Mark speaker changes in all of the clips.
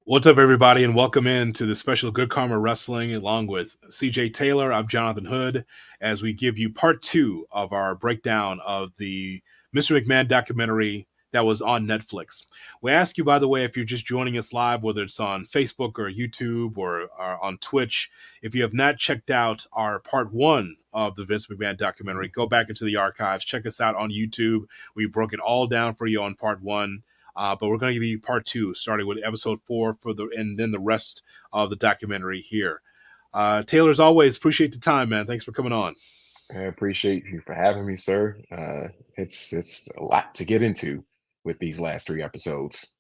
Speaker 1: What's up, everybody, and welcome in to the special Good Karma Wrestling along with CJ Taylor. I'm Jonathan Hood as we give you part two of our breakdown of the Mr. McMahon documentary that was on Netflix. We ask you, by the way, if you're just joining us live, whether it's on Facebook or YouTube or on Twitch, if you have not checked out our part one of the Vince McMahon documentary, go back into the archives, check us out on YouTube. We broke it all down for you on part one. But we're going to give you part two, starting with episode 4 and then the rest of the documentary here. Taylor, as always, appreciate the time, man. Thanks for coming on.
Speaker 2: I appreciate you for having me, sir. It's a lot to get into with these last three episodes.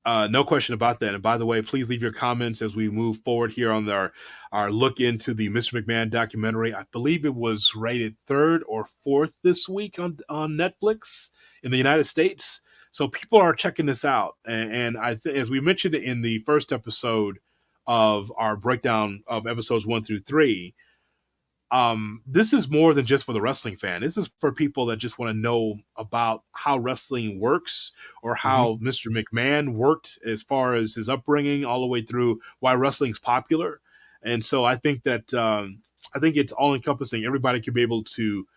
Speaker 1: No question about that. And by the way, please leave your comments as we move forward here on our look into the Mr. McMahon documentary. I believe it was rated third or fourth this week on Netflix in the United States. So people are checking this out. And as we mentioned in the first episode of our breakdown of episodes 1 through 3, this is more than just for the wrestling fan. This is for people that just want to know about how wrestling works or
Speaker 2: Hmm.
Speaker 1: how Mr. McMahon worked as far as his upbringing all the way through why wrestling's popular. And so I think it's all encompassing. Everybody could be able to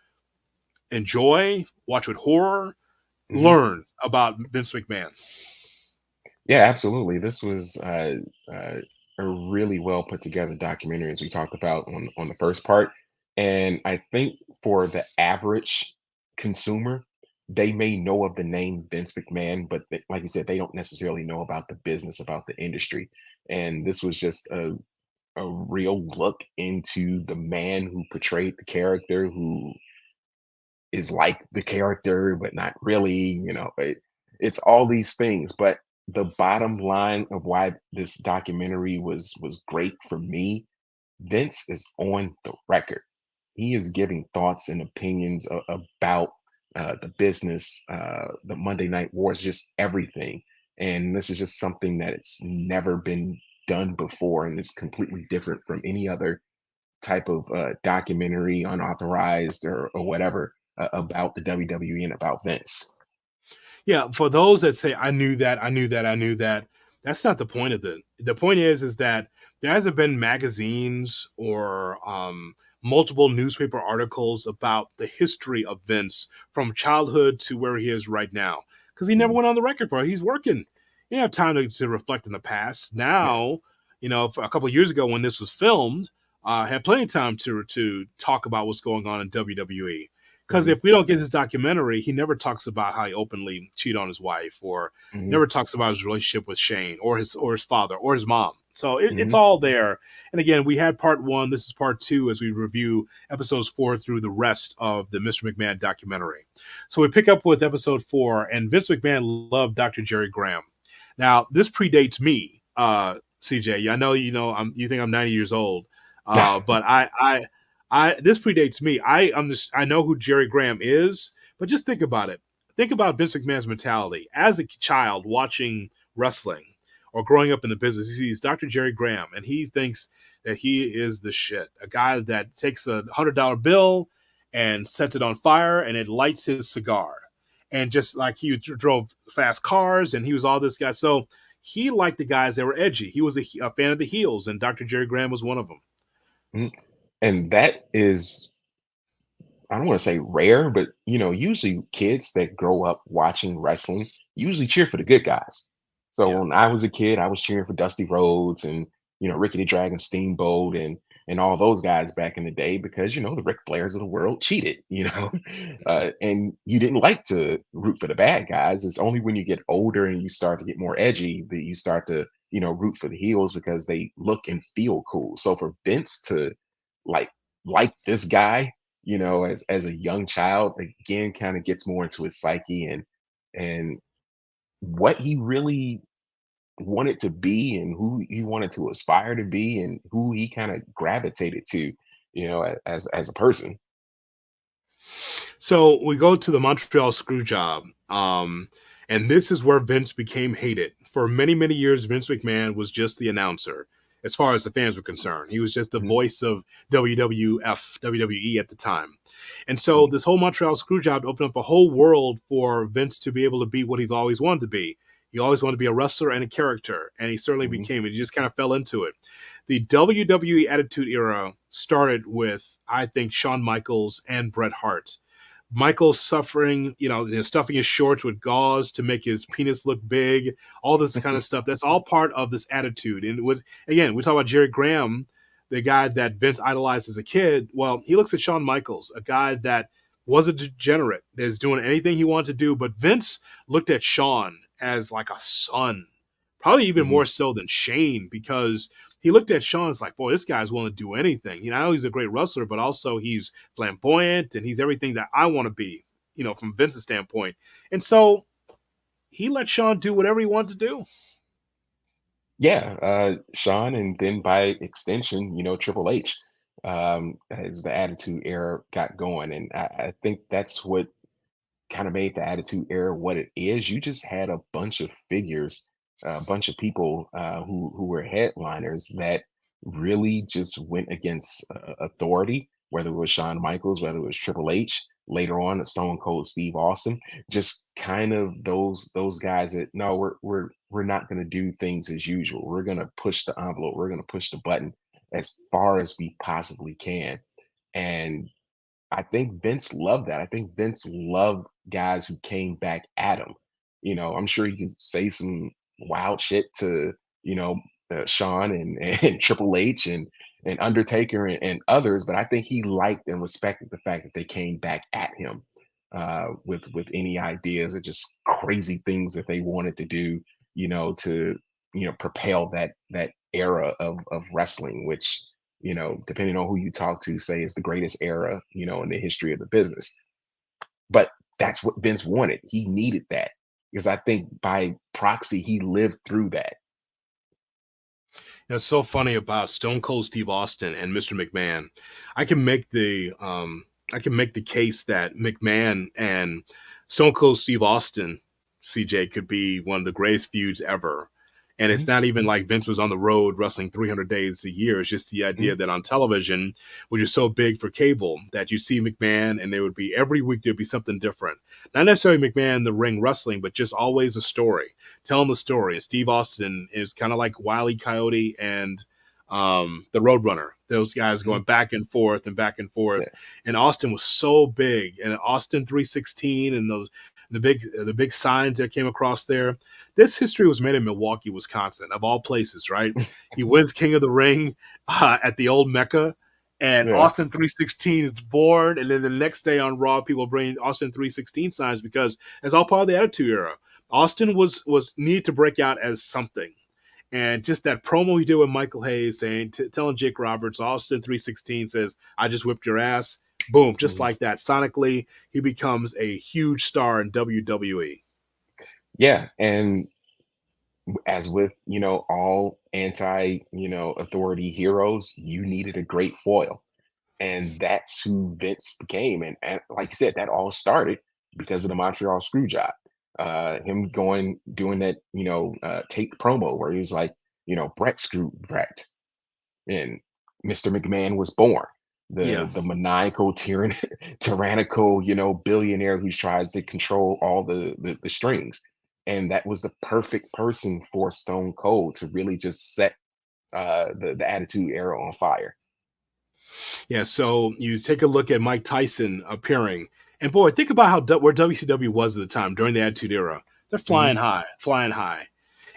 Speaker 1: enjoy, watch with horror,
Speaker 2: Hmm.
Speaker 1: learn about Vince McMahon.
Speaker 2: Yeah, absolutely. This was a really well put together documentary, as we talked about on the first part. And I think for the average consumer, they may know of the name Vince McMahon, but like you said, they don't necessarily know about the business, about the industry. And this was just a real look into the man who portrayed the character, who is like the character, but not really. It's all these things. But the bottom line of why this documentary was great for me, Vince is on the record. He is giving thoughts and opinions about the business, the Monday Night Wars, just everything. And this is just something that it's never been done before, and it's completely different from any other type of documentary, unauthorized or whatever, about the WWE and about Vince.
Speaker 1: Yeah, for those that say I knew that, I knew that, I knew that, that's not the point of it. The point is that there hasn't been magazines or multiple newspaper articles about the history of Vince from childhood to where he is right now because he never
Speaker 2: Mhm.
Speaker 1: went on the record for it. He's working. He didn't have time to reflect in the past.
Speaker 2: Yeah.
Speaker 1: Now, for a couple of years ago when this was filmed, had plenty of time to talk about what's going on in WWE. Because
Speaker 2: Hmm.
Speaker 1: if we don't get this documentary, he never talks about how he openly cheated on his wife, or
Speaker 2: Hmm.
Speaker 1: never talks about his relationship with Shane, or his father, or his mom. So it's
Speaker 2: Hmm.
Speaker 1: all there. And again, we had part one. This is part two as we review episodes 4 through the rest of the Mr. McMahon documentary. So we pick up with episode 4, and Vince McMahon loved Dr. Jerry Graham. Now this predates me, CJ. I know you think I'm 90 years old, but this predates me. I know who Jerry Graham is, but just think about it. Think about Vince McMahon's mentality as a child watching wrestling or growing up in the business. He sees Dr. Jerry Graham and he thinks that he is the shit. A guy that takes $100 bill and sets it on fire and it lights his cigar. And just like he drove fast cars and he was all this guy. So he liked the guys that were edgy. He was a fan of the heels, and Dr. Jerry Graham was one of them.
Speaker 2: Hmm. And that is, I don't want to say rare, but usually kids that grow up watching wrestling usually cheer for the good guys. So
Speaker 1: Yeah.
Speaker 2: when I was a kid, I was cheering for Dusty Rhodes and Ricky the Dragon Steamboat and all those guys back in the day because the Ric Flairs of the world cheated, and you didn't like to root for the bad guys. It's only when you get older and you start to get more edgy that you start to root for the heels because they look and feel cool. So for Vince to like like this guy, as a young child, again, kind of gets more into his psyche and what he really wanted to be and who he wanted to aspire to be and who he kind of gravitated to, as a person.
Speaker 1: So we go to the Montreal Screwjob, and this is where Vince became hated. For many, many years, Vince McMahon was just the announcer, as far as the fans were concerned. He was just the
Speaker 2: Mhm.
Speaker 1: voice of WWF, WWE at the time. And so
Speaker 2: Mhm.
Speaker 1: this whole Montreal Screwjob opened up a whole world for Vince to be able to be what he's always wanted to be. He always wanted to be a wrestler and a character, and he certainly
Speaker 2: Mhm.
Speaker 1: became it. He just kind of fell into it. The WWE Attitude Era started with, I think, Shawn Michaels and Bret Hart. Michael suffering, stuffing his shorts with gauze to make his penis look big, all this kind of stuff. That's all part of this attitude. And with again, we talk about Jerry Graham, the guy that Vince idolized as a kid. Well, he looks at Shawn Michaels, a guy that was a degenerate, that's doing anything he wanted to do, but Vince looked at Shawn as like a son, probably even
Speaker 2: Mhm.
Speaker 1: more so than Shane, because he looked at Shawn as like, boy, this guy's willing to do anything. I know he's a great wrestler, but also he's flamboyant and he's everything that I want to be, from Vince's standpoint. And so he let Shawn do whatever he wanted to do.
Speaker 2: Yeah, Shawn, and then by extension, Triple H, as the Attitude Era got going, and I think that's what kind of made the Attitude Era what it is. You just had a bunch of figures, a bunch of people who were headliners that really just went against authority, whether it was Shawn Michaels, whether it was Triple H, later on Stone Cold Steve Austin, just kind of those guys that no, we're not going to do things as usual. We're going to push the envelope. We're going to push the button as far as we possibly can. And I think Vince loved that. I think Vince loved guys who came back at him. I'm sure he can say some wild shit to, Shawn and, and Triple H and Undertaker and others, but I think he liked and respected the fact that they came back at him with any ideas or just crazy things that they wanted to do, to propel that era of wrestling, which depending on who you talk to, say is the greatest era, in the history of the business. But that's what Vince wanted. He needed that because I think by proxy, he lived through that.
Speaker 1: It's so funny about Stone Cold Steve Austin and Mr. McMahon. I can make the I can make the case that McMahon and Stone Cold Steve Austin, CJ, could be one of the greatest feuds ever. And it's
Speaker 2: Mhm,
Speaker 1: not even like Vince was on the road wrestling 300 days a year. It's just the
Speaker 2: mhm,
Speaker 1: idea that on television, which is so big for cable, that you see McMahon and there would be every week there'd be something different. Not necessarily McMahon in the ring wrestling, but just always a story, telling the story. And Steve Austin is kind of like Wile E. Coyote and the Roadrunner. Those guys
Speaker 2: mhm.
Speaker 1: going back and forth and back and forth.
Speaker 2: Yeah.
Speaker 1: And Austin was so big, and Austin 316 and the big signs that came across there. This history was made in Milwaukee, Wisconsin, of all places, right? He wins King of the Ring at the old Mecca. And
Speaker 2: Yeah.
Speaker 1: Austin 316 is born, and then the next day on Raw, people bring Austin 316 signs because it's all part of the Attitude Era. Austin was needed to break out as something, and just that promo he did with Michael Hayes saying, telling Jake Roberts, Austin 316 says, I just whipped your ass. Boom, just
Speaker 2: Mhm.
Speaker 1: like that. Sonically, he becomes a huge star in WWE.
Speaker 2: Yeah. And as with, all anti, authority heroes, you needed a great foil. And that's who Vince became. And like you said, that all started because of the Montreal screw job. Him doing that, taped promo where he was like, Brett screwed Brett. And Mr. McMahon was born.
Speaker 1: Yeah.
Speaker 2: The maniacal, tyrannical, billionaire who tries to control all the strings. And that was the perfect person for Stone Cold to really just set the Attitude Era on fire.
Speaker 1: Yeah. So you take a look at Mike Tyson appearing. And boy, think about where WCW was at the time during the Attitude Era. They're flying
Speaker 2: Mhm,
Speaker 1: high, flying high.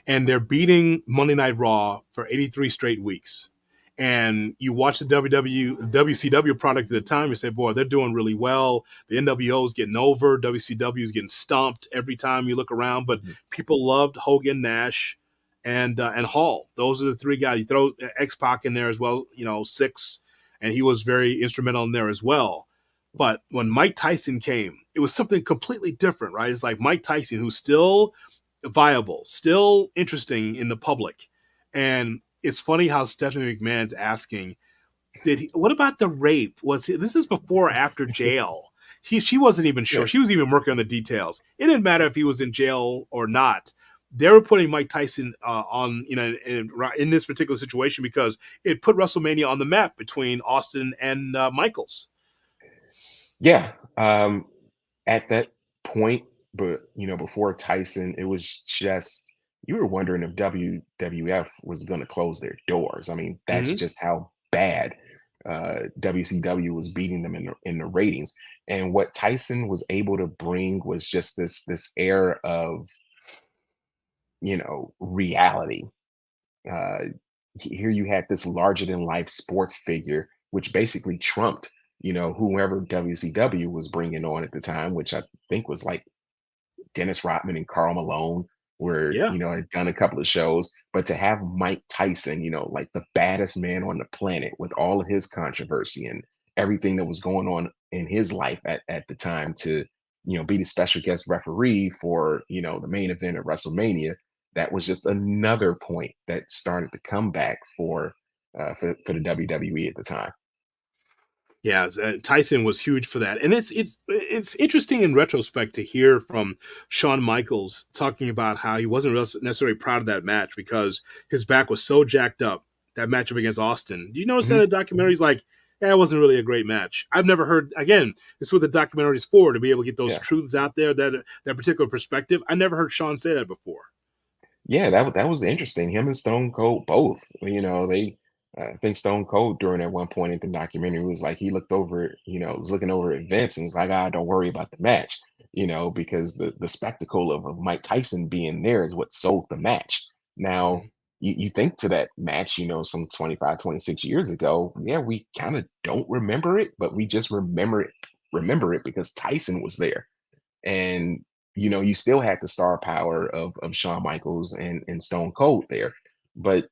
Speaker 1: And they're beating Monday Night Raw for 83 straight weeks. And you watch the WCW product at the time, you say, boy, they're doing really well. The NWO is getting over. WCW is getting stomped every time you look around. But
Speaker 2: mhm,
Speaker 1: people loved Hogan, Nash, and Hall. Those are the three guys. You throw X Pac in there as well, six, and he was very instrumental in there as well. But when Mike Tyson came, it was something completely different, right? It's like Mike Tyson, who's still viable, still interesting in the public. And it's funny how Stephanie McMahon's asking, what about the rape? This is before or after jail? She wasn't even sure.
Speaker 2: yeah.
Speaker 1: She was even working on the details. It didn't matter if he was in jail or not. They were putting Mike Tyson on, in this particular situation because it put WrestleMania on the map between Austin and Michaels.
Speaker 2: Yeah, at that point, but before Tyson, it was just you were wondering if WWF was going to close their doors. I mean, that's
Speaker 1: Hmm.
Speaker 2: just how bad WCW was beating them in the ratings. And what Tyson was able to bring was just this air of reality. uh, Here you had this larger than life sports figure, which basically trumped, whoever WCW was bringing on at the time, which I think was like Dennis Rodman and Carl Malone were,
Speaker 1: Yeah.
Speaker 2: had done a couple of shows, but to have Mike Tyson, like the baddest man on the planet with all of his controversy and everything that was going on in his life at the time to, be the special guest referee for, the main event of WrestleMania, that was just another point that started to come back for the WWE at the time.
Speaker 1: Yeah, Tyson was huge for that, and it's interesting in retrospect to hear from Shawn Michaels talking about how he wasn't necessarily proud of that match because his back was so jacked up. That matchup against Austin. Do you notice that
Speaker 2: Hmm.
Speaker 1: in the documentary? He's like, "Yeah, it wasn't really a great match." I've never heard. Again, this is what the documentary is for, to be able to get those
Speaker 2: Yeah.
Speaker 1: truths out there, that particular perspective. I never heard Shawn say that before.
Speaker 2: Yeah, that was interesting. Him and Stone Cold both. They I think Stone Cold during at one point in the documentary was like he looked over, was looking over at Vince and was like, "Ah, don't worry about the match," because the spectacle of Mike Tyson being there is what sold the match. Now,
Speaker 1: Mhm.
Speaker 2: you think to that match, some 25, 26 years ago, yeah, we kind of don't remember it, but we just remember it because Tyson was there. And you still had the star power of Shawn Michaels and Stone Cold there. But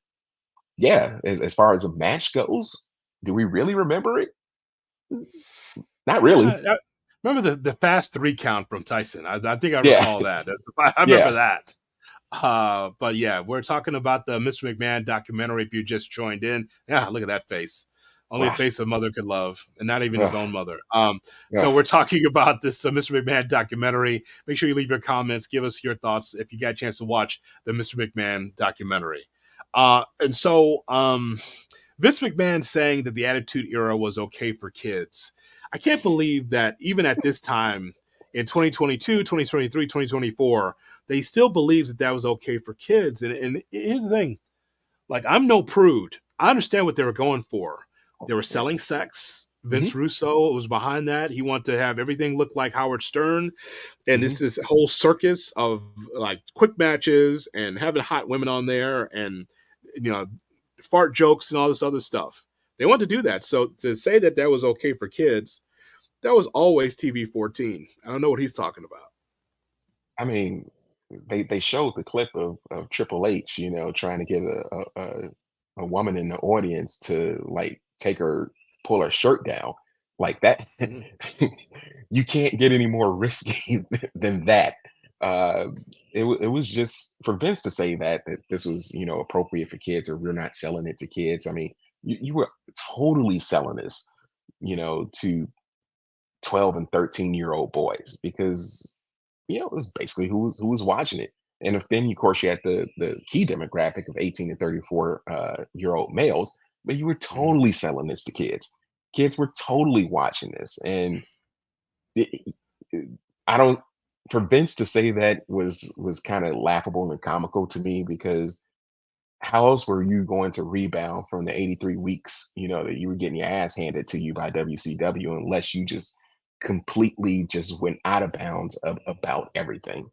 Speaker 2: yeah, as far as a match goes, do we really remember it? Not really.
Speaker 1: Remember the fast three count from Tyson? I think I
Speaker 2: Yeah,
Speaker 1: recall that. I remember
Speaker 2: yeah.
Speaker 1: that. But yeah, we're talking about the Mr. McMahon documentary. If you just joined in, yeah, look at that face. Only a
Speaker 2: Wow.
Speaker 1: face a mother could love, and not even his
Speaker 2: Ugh,
Speaker 1: own mother. So
Speaker 2: ugh.
Speaker 1: we're talking about this Mr. McMahon documentary. Make sure you leave your comments. Give us your thoughts if you got a chance to watch the Mr. McMahon documentary. And so Vince McMahon saying that the Attitude Era was okay for kids. I can't believe that even at this time in 2022, 2023, 2024, they still believes that that was okay for kids. And here's the thing, like, I'm no prude. I understand what they were going for. They were
Speaker 2: Yeah.
Speaker 1: selling sex. Vince
Speaker 2: Hmm.
Speaker 1: Russo was behind that. He wanted to have everything look like Howard Stern. And
Speaker 2: Hmm.
Speaker 1: this whole circus of like quick matches and having hot women on there and, you know, fart jokes and all this other stuff. They wanted to do that. So to say that that was okay for kids, that was always TV 14. I don't know what he's talking about.
Speaker 2: I mean, they showed the clip of Triple H, trying to get a woman in the audience to like pull her shirt down like that.
Speaker 1: Mhm.
Speaker 2: You can't get any more risky than that. Uh, it was just for Vince to say that this was appropriate for kids or we're not selling it to kids. I mean, you were totally selling this, to 12 and 13-year-old boys because it was basically who was watching it. And if then of course you had the key demographic of 18 to 34 year old males, but you were
Speaker 1: Mhm.
Speaker 2: totally selling this to kids. Kids were totally watching this. And it, I don't for Vince to say that was kind of laughable and comical to me because how else were you going to rebound from the 83 weeks, that you were getting your ass handed to you by WCW unless you just completely just went out of bounds about everything?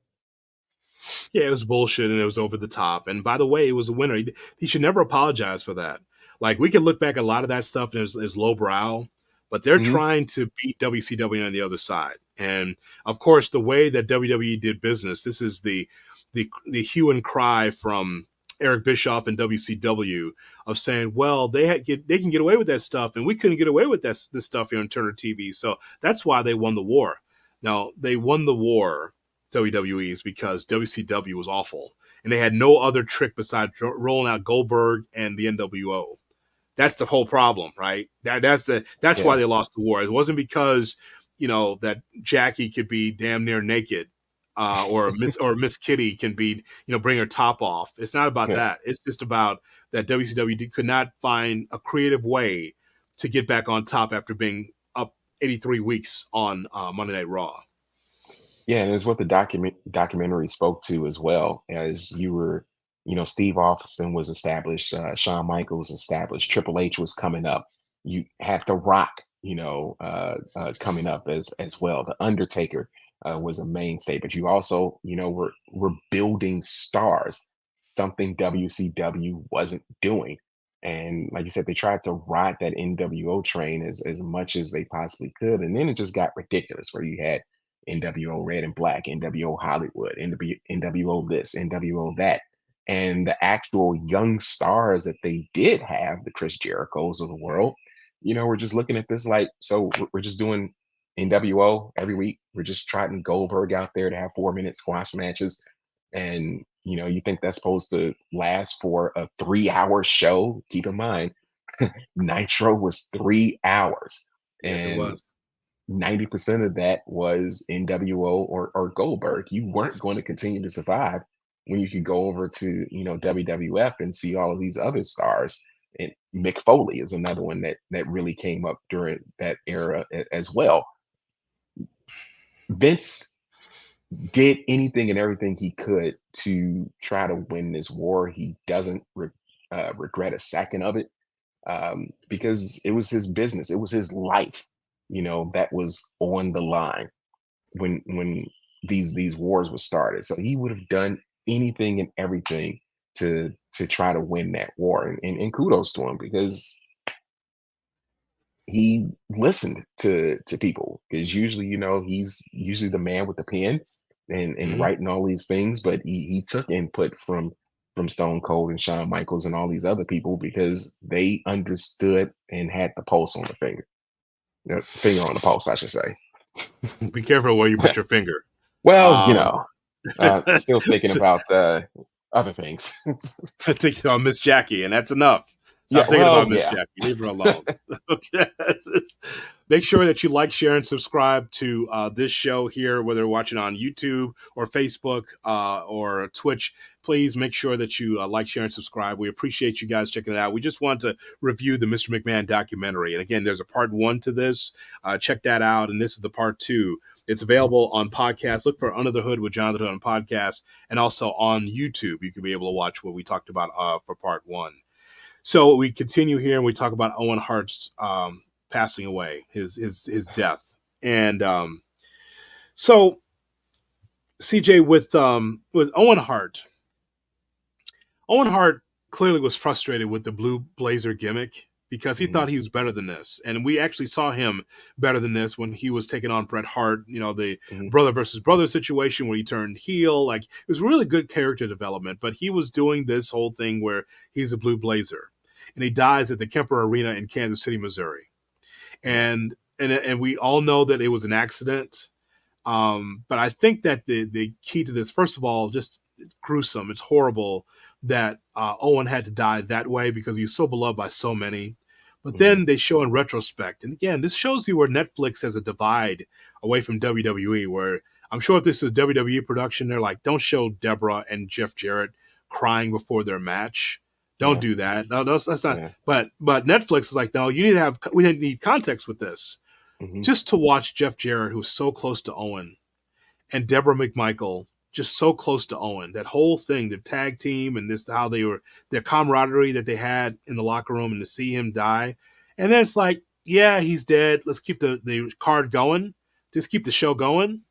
Speaker 1: Yeah, it was bullshit and it was over the top. And by the way, it was a winner. He should never apologize for that. Like, we can look back at a lot of that stuff and it's lowbrow, but they're
Speaker 2: Hmm.
Speaker 1: trying to beat WCW on the other side. And of course, the way that WWE did business, this is the hue and cry from Eric Bischoff and WCW of saying, well, they can get away with that stuff, and we couldn't get away with this stuff here on Turner TV. So that's why they won the war. Now they won the war, WWE, is because WCW was awful, and they had no other trick besides rolling out Goldberg and the NWO. That's the whole problem, right? That's why
Speaker 2: Yeah,
Speaker 1: they lost the war. It wasn't because that Jackie could be damn near naked, or Miss Kitty can be bring her top off. It's not about
Speaker 2: yeah.
Speaker 1: that. It's just about that WCW could not find a creative way to get back on top after being up 83 weeks on Monday Night Raw.
Speaker 2: Yeah, and it's what the documentary spoke to as well. As you were, Steve Austin was established, Shawn Michaels established, Triple H was coming up. You had The Rock, coming up as well. The Undertaker was a mainstay, but you also, were building stars, something WCW wasn't doing. And like you said, they tried to ride that NWO train as much as they possibly could, and then it just got ridiculous, where you had NWO Red and Black, NWO Hollywood, NWO this, NWO that. And the actual young stars that they did have, the Chris Jerichos of the world, we're just looking at this like, so we're just doing NWO every week. We're just trotting Goldberg out there to have 4 minute squash matches. And, you think that's supposed to last for a 3 hour show? Keep in mind, Nitro was 3 hours.
Speaker 1: Yes, it
Speaker 2: And
Speaker 1: was.
Speaker 2: 90% of that was NWO or Goldberg. You weren't going to continue to survive when you could go over to, WWF and see all of these other stars. And Mick Foley is another one that really came up during that era as well. Vince did anything and everything he could to try to win this war. He doesn't regret a second of it, because it was his business, it was his life, that was on the line when these wars were started. So he would have done anything and everything to try to win that war. And kudos to him, because he listened to people, because usually, he's usually the man with the pen and
Speaker 1: Mhm.
Speaker 2: writing all these things, but he took input from Stone Cold and Shawn Michaels and all these other people, because they understood and had the pulse on the finger. Finger on the pulse, I should say.
Speaker 1: Be careful where you put your finger.
Speaker 2: Well,
Speaker 1: Um,
Speaker 2: still thinking
Speaker 1: so
Speaker 2: about other things.
Speaker 1: I think about Miss Jackie, and that's enough.
Speaker 2: Yeah,
Speaker 1: Stop thinking
Speaker 2: well,
Speaker 1: about Miss
Speaker 2: yeah.
Speaker 1: Jackie. Leave her alone. Okay. Make sure that you like, share, and subscribe to this show here, whether you're watching on YouTube or Facebook or Twitch. Please make sure that you like, share, and subscribe. We appreciate you guys checking it out. We just want to review the Mr. McMahon documentary. And again, there's a part one to this. Check that out. And this is the part two. It's available on podcast. Look for Under the Hood with Jonathan Hood on podcast, and also on YouTube. You can be able to watch what we talked about for part one. So we continue here and we talk about Owen Hart's passing away, his death, and so CJ with Owen Hart clearly was frustrated with the blue blazer gimmick because he
Speaker 2: Mhm,
Speaker 1: thought he was better than this. And we actually saw him better than this when he was taking on Bret Hart, the
Speaker 2: mhm,
Speaker 1: brother versus brother situation where he turned heel. Like, it was really good character development, but he was doing this whole thing where he's a blue blazer. And he dies at the Kemper Arena in Kansas City, Missouri.
Speaker 2: mhm.
Speaker 1: And we all know that it was an accident. But I think that the key to this, first of all, just it's gruesome. It's horrible that Owen had to die that way because he's so beloved by so many. But
Speaker 2: Mhm.
Speaker 1: then they show in retrospect, and again, this shows you where Netflix has a divide away from WWE. Where I'm sure if this is a WWE production, they're like, don't show Deborah and Jeff Jarrett crying before their match. Don't
Speaker 2: Yeah,
Speaker 1: do that. No, that's not.
Speaker 2: yeah.
Speaker 1: But Netflix is like, no, you need to have. We need context with this.
Speaker 2: Mhm.
Speaker 1: Just to watch Jeff Jarrett, who was so close to Owen, and Deborah McMichael, just so close to Owen. That whole thing, the tag team, and this how they were, their camaraderie that they had in the locker room, and to see him die, and then it's like, yeah, he's dead. Let's keep the card going. Just keep the show going.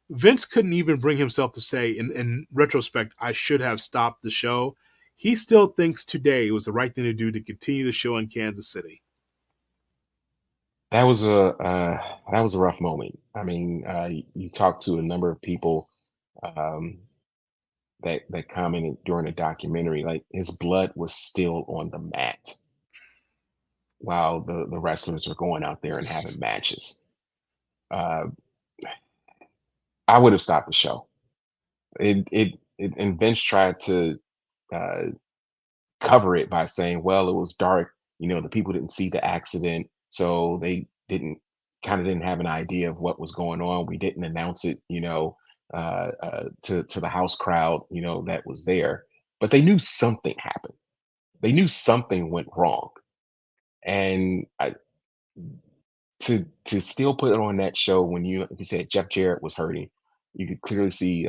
Speaker 1: Vince couldn't even bring himself to say, in retrospect, I should have stopped the show. He still thinks today it was the right thing to do to continue the show in Kansas City.
Speaker 2: That was a rough moment. I mean, you talked to a number of people, um, that commented during the documentary, like his blood was still on the mat while the wrestlers were going out there and having matches. Uh, I would have stopped the show. And Vince tried to uh, cover it by saying, well, it was dark. The people didn't see the accident, so they didn't have an idea of what was going on. We didn't announce it, to the house crowd, that was there. But they knew something happened. They knew something went wrong, and to still put it on that show when you said Jeff Jarrett was hurting. You could clearly see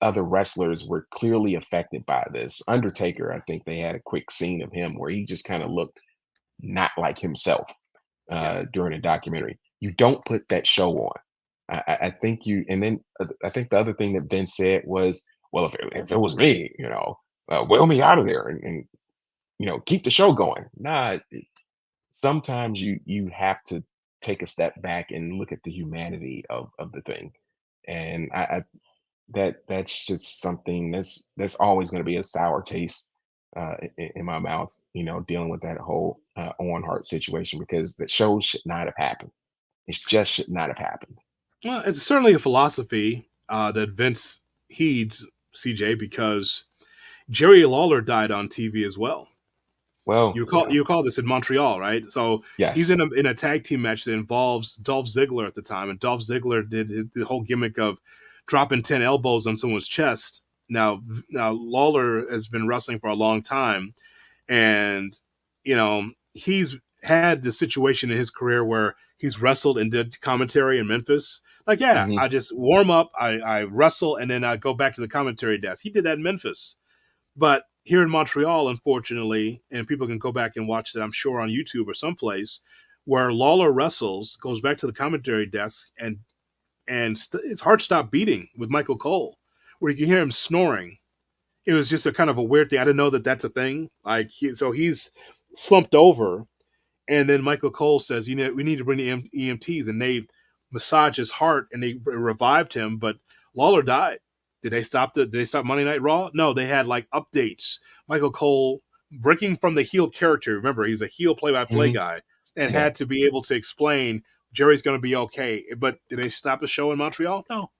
Speaker 2: other wrestlers were clearly affected by this. Undertaker, I think they had a quick scene of him where he just kind of looked not like himself
Speaker 1: Yeah.
Speaker 2: during a documentary. You don't put that show on. I think you, and then I think the other thing that Vince said was, "Well, if it was me, whale me out of there and keep the show going." Nah, sometimes you have to take a step back and look at the humanity of the thing, and that's just something that's always going to be a sour taste in my mouth, dealing with that whole Owen Hart situation because the show should not have happened. It just should not have happened.
Speaker 1: Well, it's certainly a philosophy that Vince heeds, CJ, because Jerry Lawler died on TV as well.
Speaker 2: Well, yeah,
Speaker 1: You call this in Montreal, right? So he's
Speaker 2: yes,
Speaker 1: in a tag team match that involves Dolph Ziggler at the time, and Dolph Ziggler did the whole gimmick of dropping 10 elbows on someone's chest. Now Lawler has been wrestling for a long time, and he's had this situation in his career where he's wrestled and did commentary in Memphis. Like, yeah,
Speaker 2: hmm
Speaker 1: I just warm up, I wrestle, and then I go back to the commentary desk. He did that in Memphis. But here in Montreal, unfortunately, and people can go back and watch that, I'm sure, on YouTube or someplace, where Lawler wrestles, goes back to the commentary desk, and his heart stopped beating with Michael Cole, where you can hear him snoring. It was just a kind of a weird thing. I didn't know that that's a thing. So he's slumped over, and then Michael Cole says, we need to bring the EMTs, and they massage his heart and they revived him. But Lawler died. Did they stop Monday Night Raw? No, they had like updates. Michael Cole breaking from the heel character. Remember, he's a heel play-by-play
Speaker 2: hmm
Speaker 1: guy, and
Speaker 2: yeah,
Speaker 1: had to be able to explain Jerry's going to be okay. But did they stop the show in Montreal? No,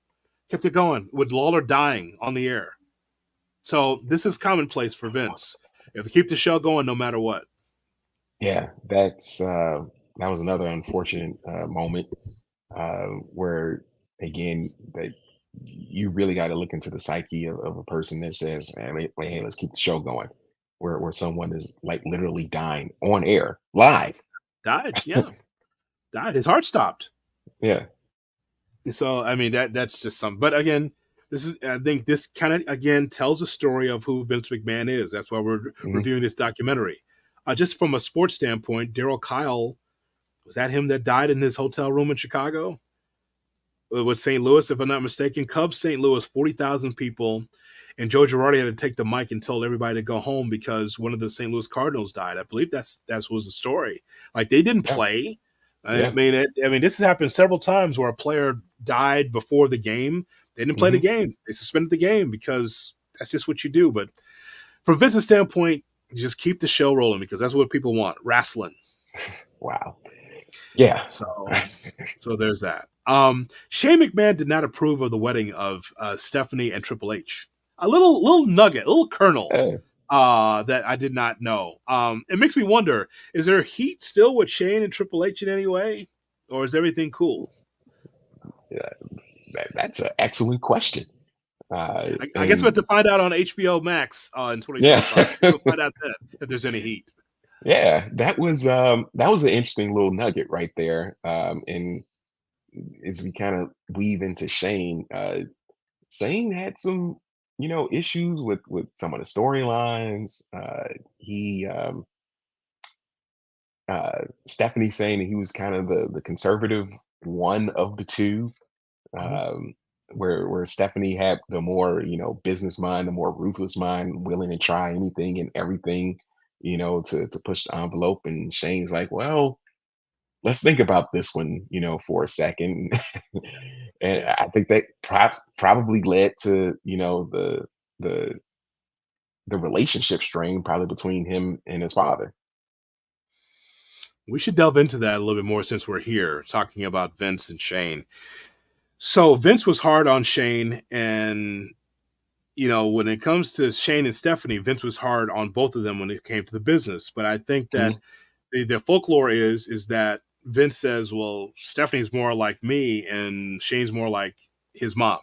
Speaker 1: kept it going with Lawler dying on the air. So this is commonplace for Vince. You have to keep the show going no matter what.
Speaker 2: yeah. That was another unfortunate moment where again that you really got to look into the psyche of a person that says, hey, let's keep the show going," where someone is like literally dying on air live.
Speaker 1: Died, yeah, died. His heart stopped.
Speaker 2: Yeah.
Speaker 1: So I mean that's just some. But again, I think this kind of again tells a story of who Vince McMahon is. That's why we're
Speaker 2: hmm
Speaker 1: reviewing this documentary. Just from a sports standpoint, Daryl Kyle, was that him that died in his hotel room in Chicago with St. Louis, if I'm not mistaken? Cubs, St. Louis, 40,000 people, and Joe Girardi had to take the mic and told everybody to go home because one of the St. Louis Cardinals died. I believe that was the story. Like they didn't
Speaker 2: Yeah.
Speaker 1: play.
Speaker 2: Yeah.
Speaker 1: I mean, this has happened several times where a player died before the game. They didn't play the
Speaker 2: hmm
Speaker 1: game. They suspended the game because that's just what you do. But from Vince's standpoint, just keep the show rolling because that's what people want. Wrestling.
Speaker 2: Wow. Yeah.
Speaker 1: So, so there's that. Shane McMahon did not approve of the wedding of Stephanie and Triple H. A little nugget, a little kernel
Speaker 2: Uh,
Speaker 1: that I did not know. It makes me wonder: is there heat still with Shane and Triple H in any way, or is everything cool?
Speaker 2: yeah, that's an excellent question.
Speaker 1: I guess we have
Speaker 2: And
Speaker 1: to find out on HBO Max in
Speaker 2: yeah,
Speaker 1: 2025. We'll find out then if there's any heat.
Speaker 2: yeah, that was an interesting little nugget right there. And as we kind of weave into Shane, Shane had some, issues with some of the storylines. He Stephanie saying that he was kind of the conservative one of the two,
Speaker 1: Mhm.
Speaker 2: um, where Stephanie had the more business mind, the more ruthless mind, willing to try anything and everything, to push the envelope. And Shane's like, well, let's think about this one, for a second. And
Speaker 1: Yeah.
Speaker 2: I think that perhaps probably led to the the relationship strain probably between him and his father.
Speaker 1: We should delve into that a little bit more since we're here talking about Vince and Shane. So Vince was hard on Shane, and when it comes to Shane and Stephanie, Vince was hard on both of them when it came to the business. But I think that
Speaker 2: Mhm.
Speaker 1: the folklore is that Vince says, well, Stephanie's more like me, and Shane's more like his mom,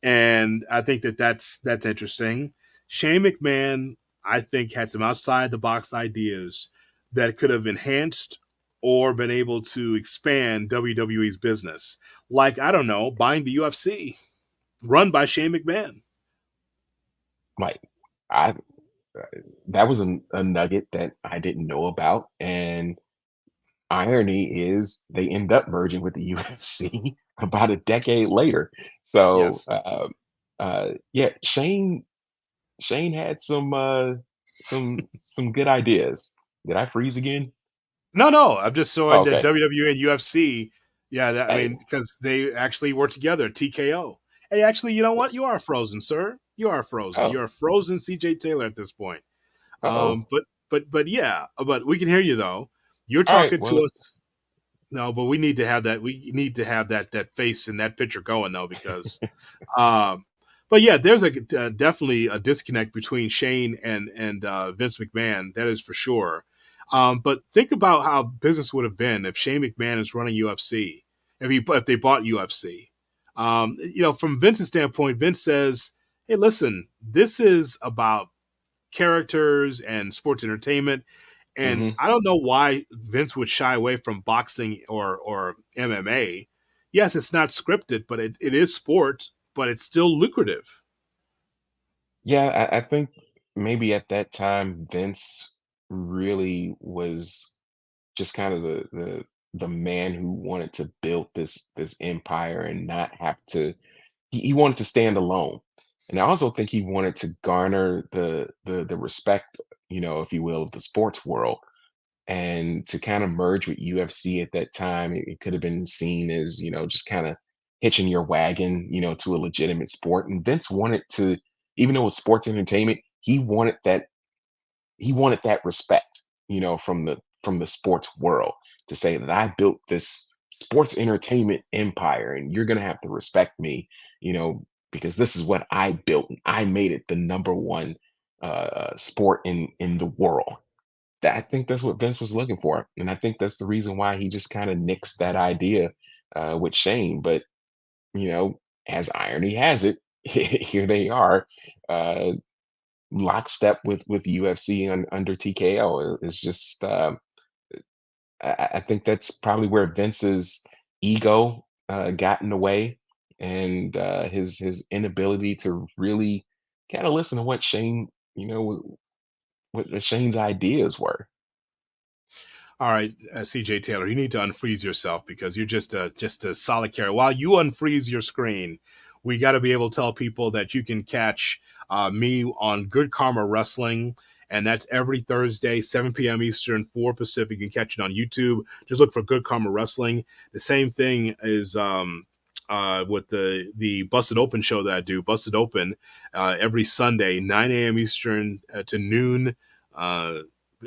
Speaker 1: and I think that that's interesting. Shane McMahon, I think, had some outside the box ideas that could have enhanced or been able to expand WWE's business. Like, I don't know, buying the UFC. run by Shane McMahon.
Speaker 2: Like, I that was a nugget that I didn't know about, and irony is they end up merging with the UFC about a decade later. So,
Speaker 1: Yes.
Speaker 2: yeah, Shane had some good ideas. Did I freeze again?
Speaker 1: No, no, I'm just
Speaker 2: Oh,
Speaker 1: showing that
Speaker 2: okay.
Speaker 1: WWE and UFC. Yeah, that, I
Speaker 2: Hey,
Speaker 1: mean, because they actually work together. TKO. Hey, actually, you know what? You are frozen, sir. You are frozen.
Speaker 2: oh,
Speaker 1: You're a frozen CJ Taylor at this point.
Speaker 2: uh-oh.
Speaker 1: But yeah, but we can hear you though. You're
Speaker 2: All right.
Speaker 1: talking to
Speaker 2: Well,
Speaker 1: us. No, but we need to have that. We need to have that face and that picture going though, because um, but yeah, there's definitely a disconnect between Shane and Vince McMahon. That is for sure. But think about how business would have been if Shane McMahon is running UFC, if they bought UFC. From Vince's standpoint, Vince says, "Hey, listen, this is about characters and sports entertainment." And
Speaker 2: mhm.
Speaker 1: I don't know why Vince would shy away from boxing or MMA. Yes, it's not scripted, but it is sports, but it's still lucrative.
Speaker 2: Yeah, I think maybe at that time Vince really was just kind of the man who wanted to build this empire and not have to he wanted to stand alone. And I also think he wanted to garner the respect, if you will, of the sports world. And to kind of merge with UFC at that time, it could have been seen as, just kind of hitching your wagon, to a legitimate sport. And Vince wanted to, even though it's sports entertainment, he wanted that respect, from the sports world to say that I built this sports entertainment empire and you're gonna have to respect me, because this is what I built. And I made it the number one sport in the world. I think that's what Vince was looking for, and I think that's the reason why he just kind of nixed that idea with Shane. But you know, as irony has it, here they are, uh, lockstep with UFC under TKO. It's just I think that's probably where Vince's ego got in the way, and his inability to really kind of listen to what Shane, what Shane's ideas were.
Speaker 1: All right, CJ Taylor, you need to unfreeze yourself because you're just a solid carrier. While you unfreeze your screen, we got to be able to tell people that you can catch me on Good Karma Wrestling, and that's every Thursday, 7 p.m. Eastern, 4 Pacific. You can catch it on YouTube. Just look for Good Karma Wrestling. The same thing is with the Busted Open show that I do. Busted Open every Sunday, 9 a.m. Eastern to noon.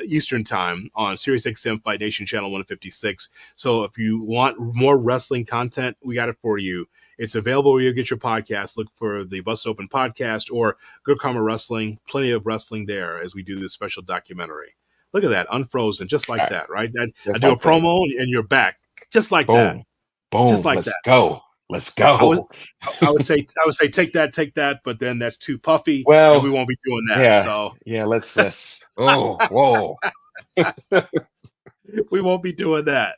Speaker 1: Eastern time on Sirius XM Fight Nation Channel 156. So if you want more wrestling content, we got it for you. It's available where you get your podcast. Look for the Busted Open podcast or Good Karma Wrestling. Plenty of wrestling there as we do this special documentary. Look at that, unfrozen, just
Speaker 2: All
Speaker 1: like
Speaker 2: right,
Speaker 1: that, right? I
Speaker 2: just
Speaker 1: do a
Speaker 2: like that.
Speaker 1: promo and you're back, just like that,
Speaker 2: Boom,
Speaker 1: just
Speaker 2: boom.
Speaker 1: like
Speaker 2: Let's
Speaker 1: that.
Speaker 2: go. Let's
Speaker 1: I would,
Speaker 2: go.
Speaker 1: I would say take that, but then that's too puffy, and we
Speaker 2: Well,
Speaker 1: won't be doing that.
Speaker 2: yeah,
Speaker 1: So
Speaker 2: yeah. Let's. Oh, whoa.
Speaker 1: we won't be doing that.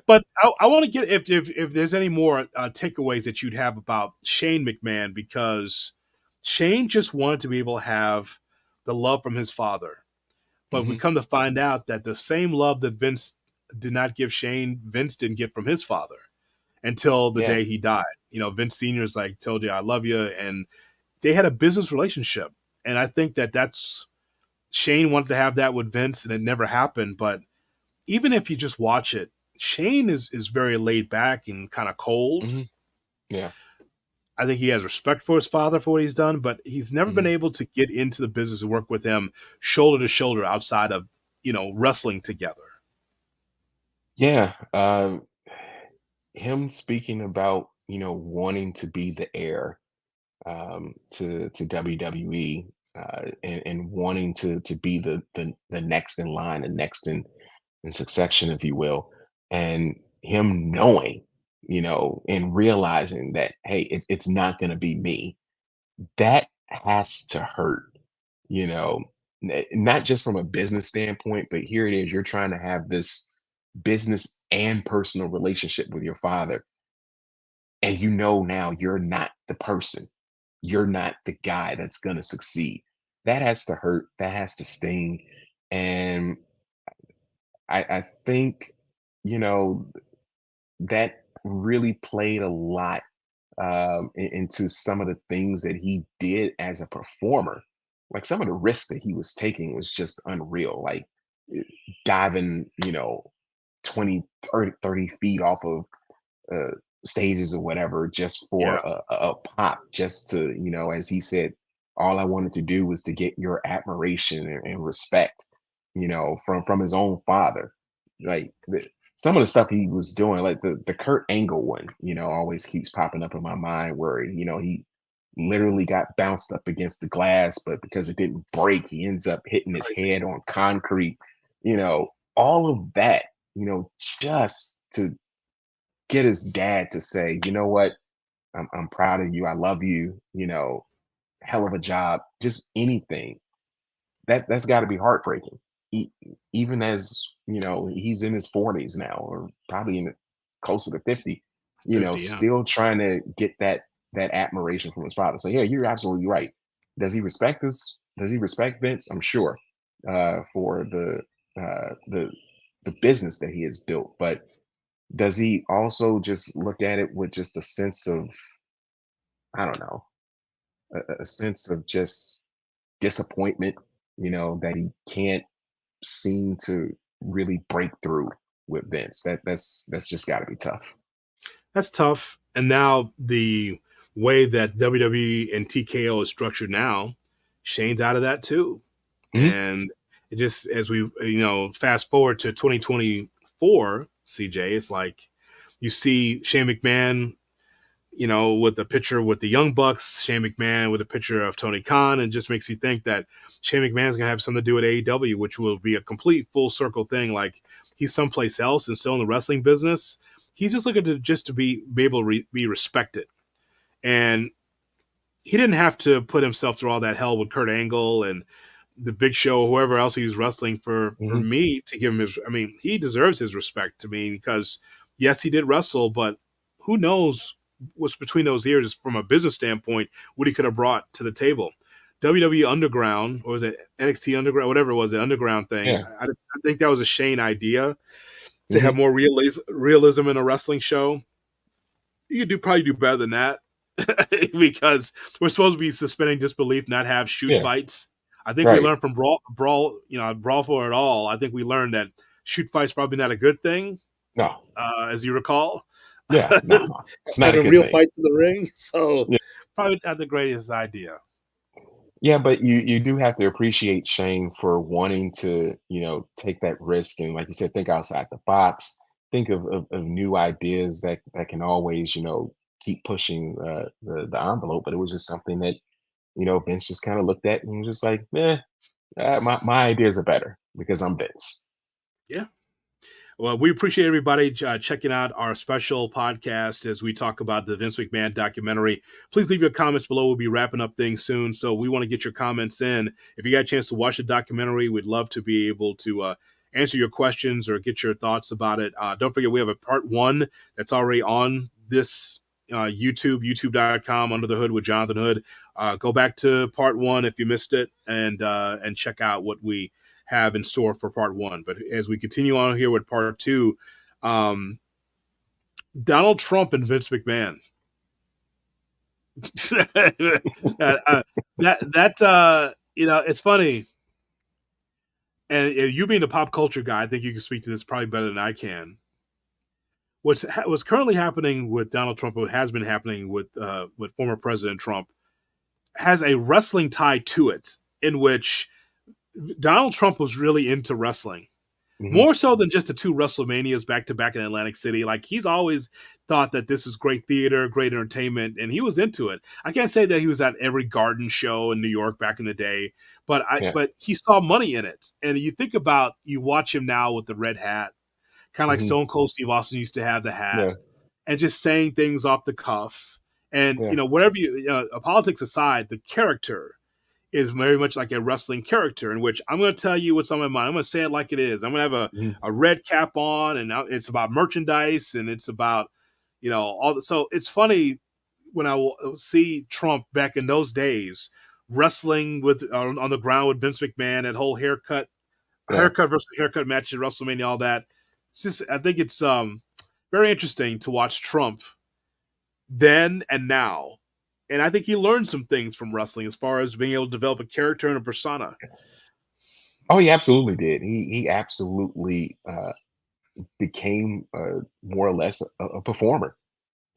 Speaker 1: But I want to get if there's any more takeaways that you'd have about Shane McMahon, because Shane just wanted to be able to have the love from his father, but we
Speaker 2: Hmm.
Speaker 1: come to find out that the same love that Vince did not give Shane, Vince didn't get from his father until the
Speaker 2: Yeah.
Speaker 1: day he died. Vince Senior is like, told you I love you, and they had a business relationship, and I think that's Shane wanted to have that with Vince, and it never happened. But even if you just watch it, Shane is very laid back and kind of cold.
Speaker 2: Hmm. Yeah.
Speaker 1: I think he has respect for his father for what he's done, but he's never been
Speaker 2: Hmm.
Speaker 1: able to get into the business and work with him shoulder to shoulder outside of wrestling together.
Speaker 2: Yeah. Him speaking about wanting to be the heir to WWE, and wanting to be the next in line, the next in succession, if you will, and him knowing, and realizing that, hey, it's not going to be me. That has to hurt, not just from a business standpoint, but here it is, you're trying to have this business and personal relationship with your father, and now you're not the person. You're not the guy that's gonna succeed. That has to hurt. That has to sting. And I think, you know, that really played a lot into some of the things that he did as a performer. Like some of the risks that he was taking was just unreal. Like eh, diving, 20, 30 feet off of uh, stages or whatever just for
Speaker 1: Yeah,
Speaker 2: a pop, just to, as he said, all I wanted to do was to get your admiration and respect, from his own father. Like some of the stuff he was doing, like the Kurt Angle one, always keeps popping up in my mind where, he literally got bounced up against the glass, but because it didn't break, he ends up hitting his
Speaker 1: crazy.
Speaker 2: head on concrete, all of that, just to get his dad to say, you know what, I'm proud of you. I love you, hell of a job, just anything. That's got to be heartbreaking. E- Even as, he's in his 40s now, or probably closer to 50,
Speaker 1: 50, yeah.
Speaker 2: still trying to get that admiration from his father. So yeah, you're absolutely right. Does he respect this? Does he respect Vince? I'm sure, for the business that he has built, but does he also just look at it with just a sense of, I don't know, a sense of just disappointment, that he can't seem to really break through with Vince? That's just got to be tough.
Speaker 1: That's tough. And now the way that WWE and TKO is structured now, Shane's out of that too.
Speaker 2: Hmm.
Speaker 1: And it just, as we, fast forward to 2024, CJ, it's like you see Shane McMahon, with a picture with the Young Bucks, Shane McMahon with a picture of Tony Khan, and just makes you think that Shane McMahon's going to have something to do with AEW, which will be a complete full circle thing. Like he's someplace else and still in the wrestling business. He's just looking to just to be able to be respected. And he didn't have to put himself through all that hell with Kurt Angle and the Big Show, or whoever else he was wrestling for
Speaker 2: Hmm.
Speaker 1: me to give him his. I mean, he deserves his respect to me because yes, he did wrestle, but who knows what's between those ears from a business standpoint, what he could have brought to the table. WWE Underground, or was it NXT Underground, whatever it was, the Underground thing.
Speaker 2: Yeah.
Speaker 1: I think that was a Shane idea to have
Speaker 2: Hmm.
Speaker 1: more realism in a wrestling show. You could probably do better than that because we're supposed to be suspending disbelief, not have shoot
Speaker 2: Yeah.
Speaker 1: fights. I think we
Speaker 2: Right.
Speaker 1: learned from brawl, brawl for it all. I think we learned that shoot fights probably not a good thing,
Speaker 2: No.
Speaker 1: as you recall.
Speaker 2: Yeah. No. No. It's not a
Speaker 1: Having
Speaker 2: good
Speaker 1: real
Speaker 2: thing.
Speaker 1: fights in the ring, so
Speaker 2: Yeah.
Speaker 1: probably not the greatest idea.
Speaker 2: Yeah, but you do have to appreciate Shane for wanting to, take that risk and, like you said, think outside the box, think of new ideas that can always, keep pushing the envelope. But it was just something that, Vince just kind of looked at and was just like, my ideas are better because I'm Vince.
Speaker 1: Yeah. Well, we appreciate everybody checking out our special podcast as we talk about the Vince McMahon documentary. Please leave your comments below. We'll be wrapping up things soon, so we want to get your comments in. If you got a chance to watch the documentary, we'd love to be able to answer your questions or get your thoughts about it. Don't forget, we have a part one that's already on this youtube.com, Under the Hood with Jonathan Hood. Go back to part one if you missed it, and check out what we have in store for part one. But as we continue on here with part two, um, Donald Trump and Vince McMahon. It's funny. And you being the pop culture guy, I think you can speak to this probably better than I can. What's currently happening with Donald Trump, what has been happening with former President Trump, has a wrestling tie to it, in which Donald Trump was really into wrestling.
Speaker 2: Hmm.
Speaker 1: More so than just the two WrestleManias back to back in Atlantic City. Like he's always thought that this is great theater, great entertainment, and he was into it. I can't say that he was at every garden show in New York back in the day, but
Speaker 2: Yeah.
Speaker 1: he saw money in it. And you watch him now with the red hat, kind of like
Speaker 2: Hmm.
Speaker 1: Stone Cold Steve Austin used to have the hat,
Speaker 2: Yeah.
Speaker 1: and just saying things off the cuff. And
Speaker 2: Yeah.
Speaker 1: whatever politics aside, the character is very much like a wrestling character in which I'm going to tell you what's on my mind. I'm going to say it like it is. I'm going to have
Speaker 2: Hmm.
Speaker 1: a red cap on, and it's about merchandise, and it's about, all the, so it's funny when I will see Trump back in those days wrestling with on the ground with Vince McMahon, that whole
Speaker 2: Yeah.
Speaker 1: haircut versus haircut match at WrestleMania, all that. It's just I think it's very interesting to watch Trump then and now. And I think he learned some things from wrestling as far as being able to develop a character and a persona.
Speaker 2: Oh, he absolutely did. He absolutely became more or less a performer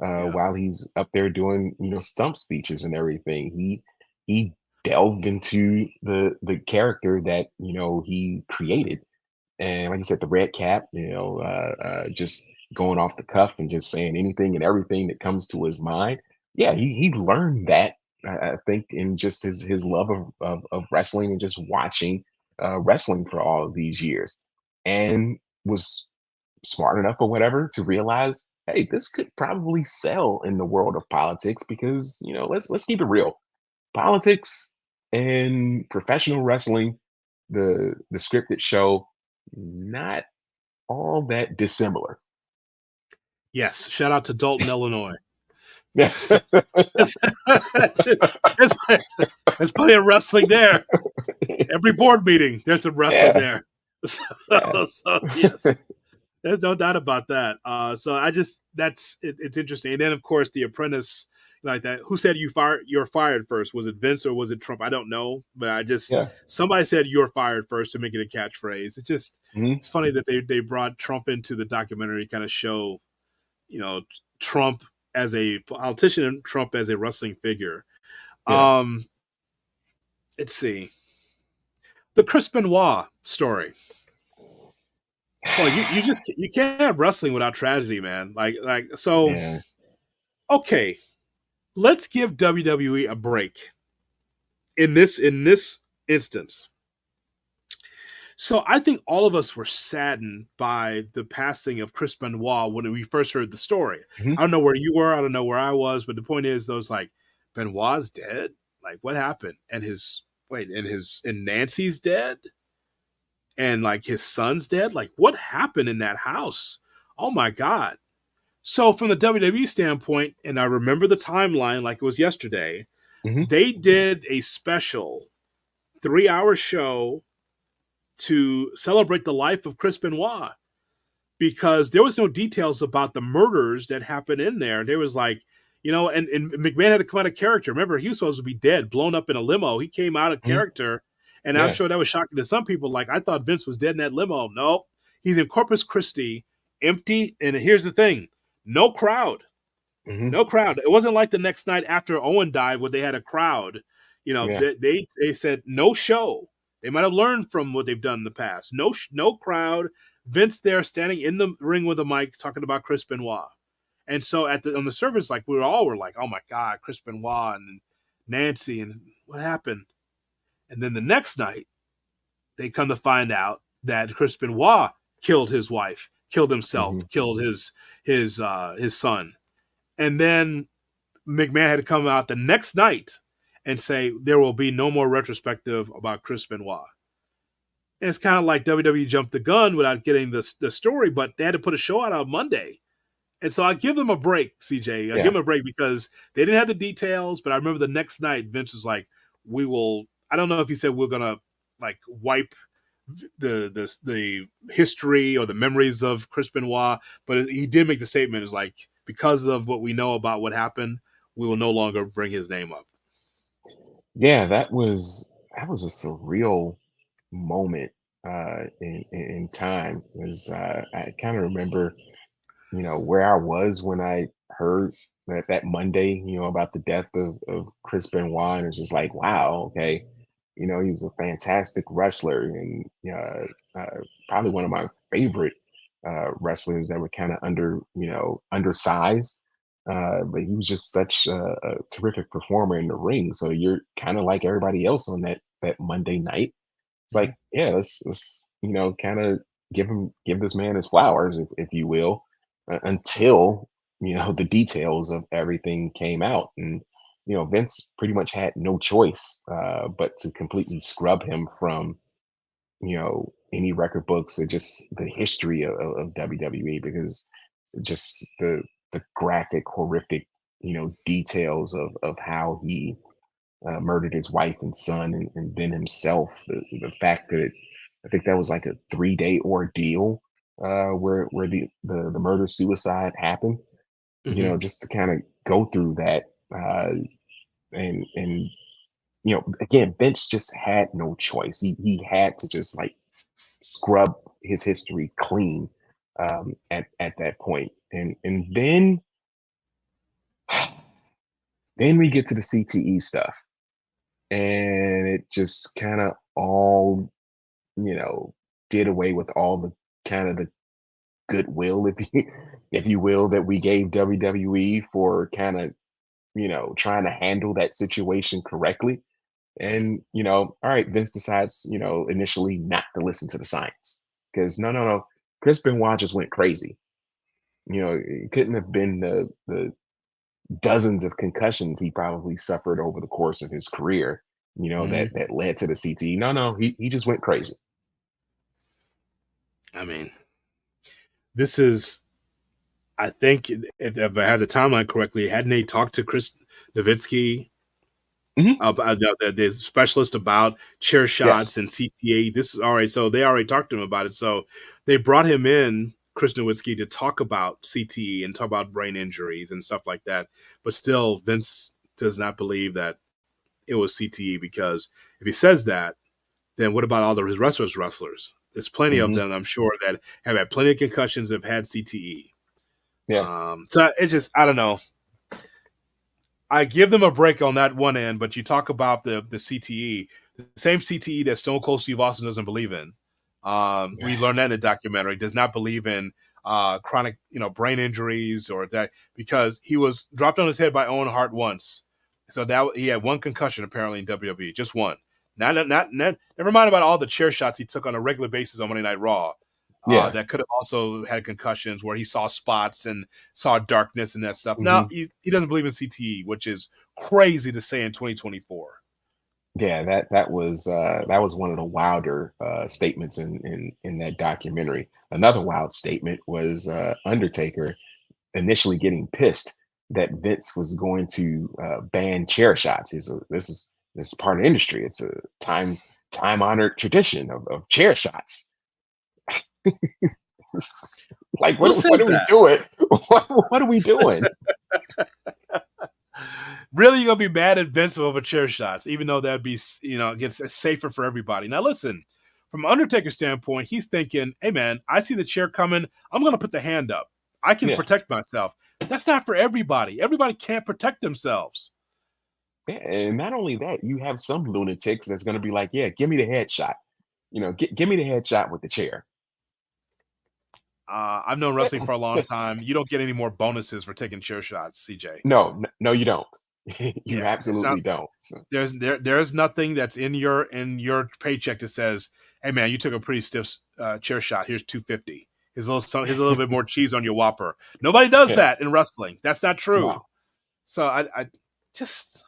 Speaker 1: Yeah.
Speaker 2: while he's up there doing stump speeches and everything. He delved into the character that he created. And like you said, the red cap, just going off the cuff and just saying anything and everything that comes to his mind. Yeah, he learned that, I think, in just his love of wrestling and just watching wrestling for all of these years, and was smart enough or whatever to realize, hey, this could probably sell in the world of politics because let's keep it real. Politics and professional wrestling, the scripted show, not all that dissimilar.
Speaker 1: Yes. Shout out to Dalton, Illinois.
Speaker 2: Yeah.
Speaker 1: It's, there's plenty of wrestling there. Every board meeting, there's some wrestling
Speaker 2: Yeah.
Speaker 1: there. So,
Speaker 2: Yeah.
Speaker 1: so yes, there's no doubt about that. So I just it's interesting. And then of course the Apprentice, like that. Who said you're fired first? Was it Vince or was it Trump? I don't know, but I just
Speaker 2: Yeah.
Speaker 1: somebody said you're fired first to make it a catchphrase.
Speaker 2: Mhm.
Speaker 1: It's funny that they brought Trump into the documentary, kind of show you know Trump as a politician and Trump as a wrestling figure.
Speaker 2: Yeah.
Speaker 1: Um, let's see the Chris Benoit story. Well, you can't have wrestling without tragedy, man. So.
Speaker 2: Yeah.
Speaker 1: Okay, let's give WWE a break in this instance. So I think all of us were saddened by the passing of Chris Benoit when we first heard the story.
Speaker 2: Mhm.
Speaker 1: I don't know where you were, I don't know where I was, but the point is, those like Benoit's dead. Like, what happened? And Nancy's dead, and like his son's dead. Like, what happened in that house? Oh my god! So from the WWE standpoint, and I remember the timeline like it was yesterday.
Speaker 2: Mhm.
Speaker 1: They did a special 3-hour show to celebrate the life of Chris Benoit because there was no details about the murders that happened in there. There was like, and McMahon had to come out of character. Remember, he was supposed to be dead, blown up in a limo. He came out of
Speaker 2: Mhm.
Speaker 1: character, and I'm
Speaker 2: Yeah.
Speaker 1: sure that was shocking to some people. Like, I thought Vince was dead in that limo. No, he's in Corpus Christi, empty. And here's the thing: no crowd.
Speaker 2: Mhm.
Speaker 1: No crowd. It wasn't like the next night after Owen died where they had a crowd.
Speaker 2: Yeah.
Speaker 1: They said no show. They might have learned from what they've done in the past. No crowd. Vince there standing in the ring with the mic talking about Chris Benoit. And so on the surface, like were like, oh my God, Chris Benoit and Nancy and what happened? And then the next night, they come to find out that Chris Benoit killed his wife, killed himself,
Speaker 2: Mhm.
Speaker 1: killed his son. And then McMahon had to come out the next night and say there will be no more retrospective about Chris Benoit. And it's kind of like WWE jumped the gun without getting the story, but they had to put a show out on Monday. And so I give them a break, CJ. I give
Speaker 2: Yeah.
Speaker 1: them a break because they didn't have the details. But I remember the next night, Vince was like, "We will." I don't know if he said we're gonna like wipe the history or the memories of Chris Benoit, but he did make the statement is like because of what we know about what happened, we will no longer bring his name up.
Speaker 2: Yeah. That was a surreal moment in time. Was I kind of remember where I was when I heard that Monday, about the death of Chris Benoit, and it's just like, wow, okay, he was a fantastic wrestler and probably one of my favorite wrestlers that were kind of undersized. But he was just such a terrific performer in the ring. So you're kind of like everybody else on that Monday night. Like, yeah, let's kind of give this man his flowers, if you will, until the details of everything came out, and Vince pretty much had no choice but to completely scrub him from any record books or just the history of WWE, because just the graphic, horrific details of how he murdered his wife and son, and then himself. The fact that I think that was like a 3-day ordeal where the murder suicide happened.
Speaker 1: Hmm.
Speaker 2: Just to kind of go through that, and again, Vince just had no choice. He had to just like scrub his history clean at that point, and then we get to the CTE stuff, and it just kind of all you know did away with all the kind of the goodwill, if you will, that we gave WWE for kind of trying to handle that situation correctly. And all right, Vince decides initially not to listen to the science, because no, Chris Benoit just went crazy. It couldn't have been the dozens of concussions he probably suffered over the course of his career, that
Speaker 1: Hmm.
Speaker 2: led to the CTE. No, he just went crazy.
Speaker 1: I mean, this is, I think, if I had the timeline correctly, hadn't they talked to Chris Nowitzki
Speaker 2: Hmm.
Speaker 1: about the specialist about chair shots
Speaker 2: Yes.
Speaker 1: and CTA? This is all right. So they already talked to him about it. So they brought him in, Chris Nowitzki, to talk about CTE and talk about brain injuries and stuff like that. But still, Vince does not believe that it was CTE, because if he says that, then what about all the wrestlers? There's plenty of
Speaker 2: Hmm.
Speaker 1: them, I'm sure, that have had plenty of concussions, have had CTE.
Speaker 2: Yeah.
Speaker 1: So it just, I don't know. I give them a break on that one end, but you talk about the CTE, the same CTE that Stone Cold Steve Austin doesn't believe in. We learned that in the documentary. Does not believe in chronic, brain injuries or that, because he was dropped on his head by Owen Hart once. So that he had one concussion apparently in WWE, just one. Not. Never mind about all the chair shots he took on a regular basis on Monday Night Raw.
Speaker 2: Yeah.
Speaker 1: That could have also had concussions where he saw spots and saw darkness and that stuff. Now
Speaker 2: Hmm.
Speaker 1: he doesn't believe in CTE, which is crazy to say in 2024.
Speaker 2: Yeah, that was one of the wilder statements in that documentary. Another wild statement was Undertaker initially getting pissed that Vince was going to ban chair shots. This is part of the industry. It's a time honored tradition of chair shots. Like,
Speaker 1: Who
Speaker 2: what
Speaker 1: says
Speaker 2: are we
Speaker 1: that?
Speaker 2: doing? What are we doing?
Speaker 1: Really, you're gonna be mad at Vince over chair shots, even though that'd be, gets safer for everybody. Now, listen, from Undertaker's standpoint, he's thinking, "Hey, man, I see the chair coming. I'm gonna put the hand up. I can
Speaker 2: Yeah.
Speaker 1: protect myself." That's not for everybody. Everybody can't protect themselves.
Speaker 2: Yeah, and not only that, you have some lunatics that's going to be like, "Yeah, give me the headshot. Give me the headshot with the chair."
Speaker 1: I've known wrestling for a long time. You don't get any more bonuses for taking chair shots, CJ.
Speaker 2: No, you don't. You
Speaker 1: Yeah, it's not.
Speaker 2: absolutely don't. So,
Speaker 1: There's nothing that's in your paycheck that says, "Hey man, you took a pretty stiff chair shot. Here's 250. Here's a little bit more cheese on your Whopper." Nobody does
Speaker 2: yeah,
Speaker 1: that in wrestling. That's not true.
Speaker 2: no,
Speaker 1: So I just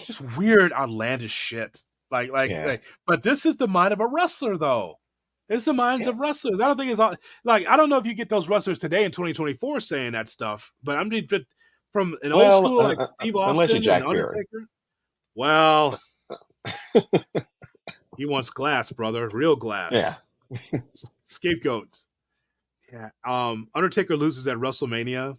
Speaker 1: just weird, outlandish shit.
Speaker 2: yeah,
Speaker 1: But this is the mind of a wrestler, though. It's the minds
Speaker 2: yeah.
Speaker 1: of wrestlers. I don't think it's like, I don't know if you get those wrestlers today in 2024 saying that stuff, but I'm just, but from an old
Speaker 2: Well,
Speaker 1: school like Steve
Speaker 2: unless you're
Speaker 1: Austin and
Speaker 2: Jack Perry.
Speaker 1: Undertaker. Well, he wants glass, brother, real
Speaker 2: Yeah,
Speaker 1: glass. Scapegoat. Yeah. Undertaker loses at WrestleMania.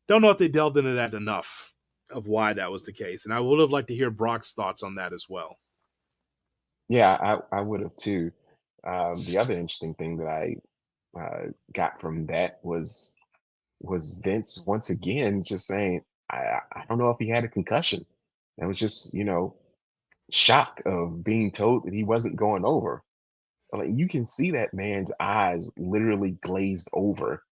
Speaker 1: Don't know if they delved into that enough of why that was the case, and I would have liked to hear Brock's thoughts on that as well.
Speaker 2: yeah, I would have too. The other interesting thing that I got from that was Vince once again just saying, I don't know if he had a concussion. That was just shock of being told that he wasn't going over. Like, you can see that man's eyes literally glazed over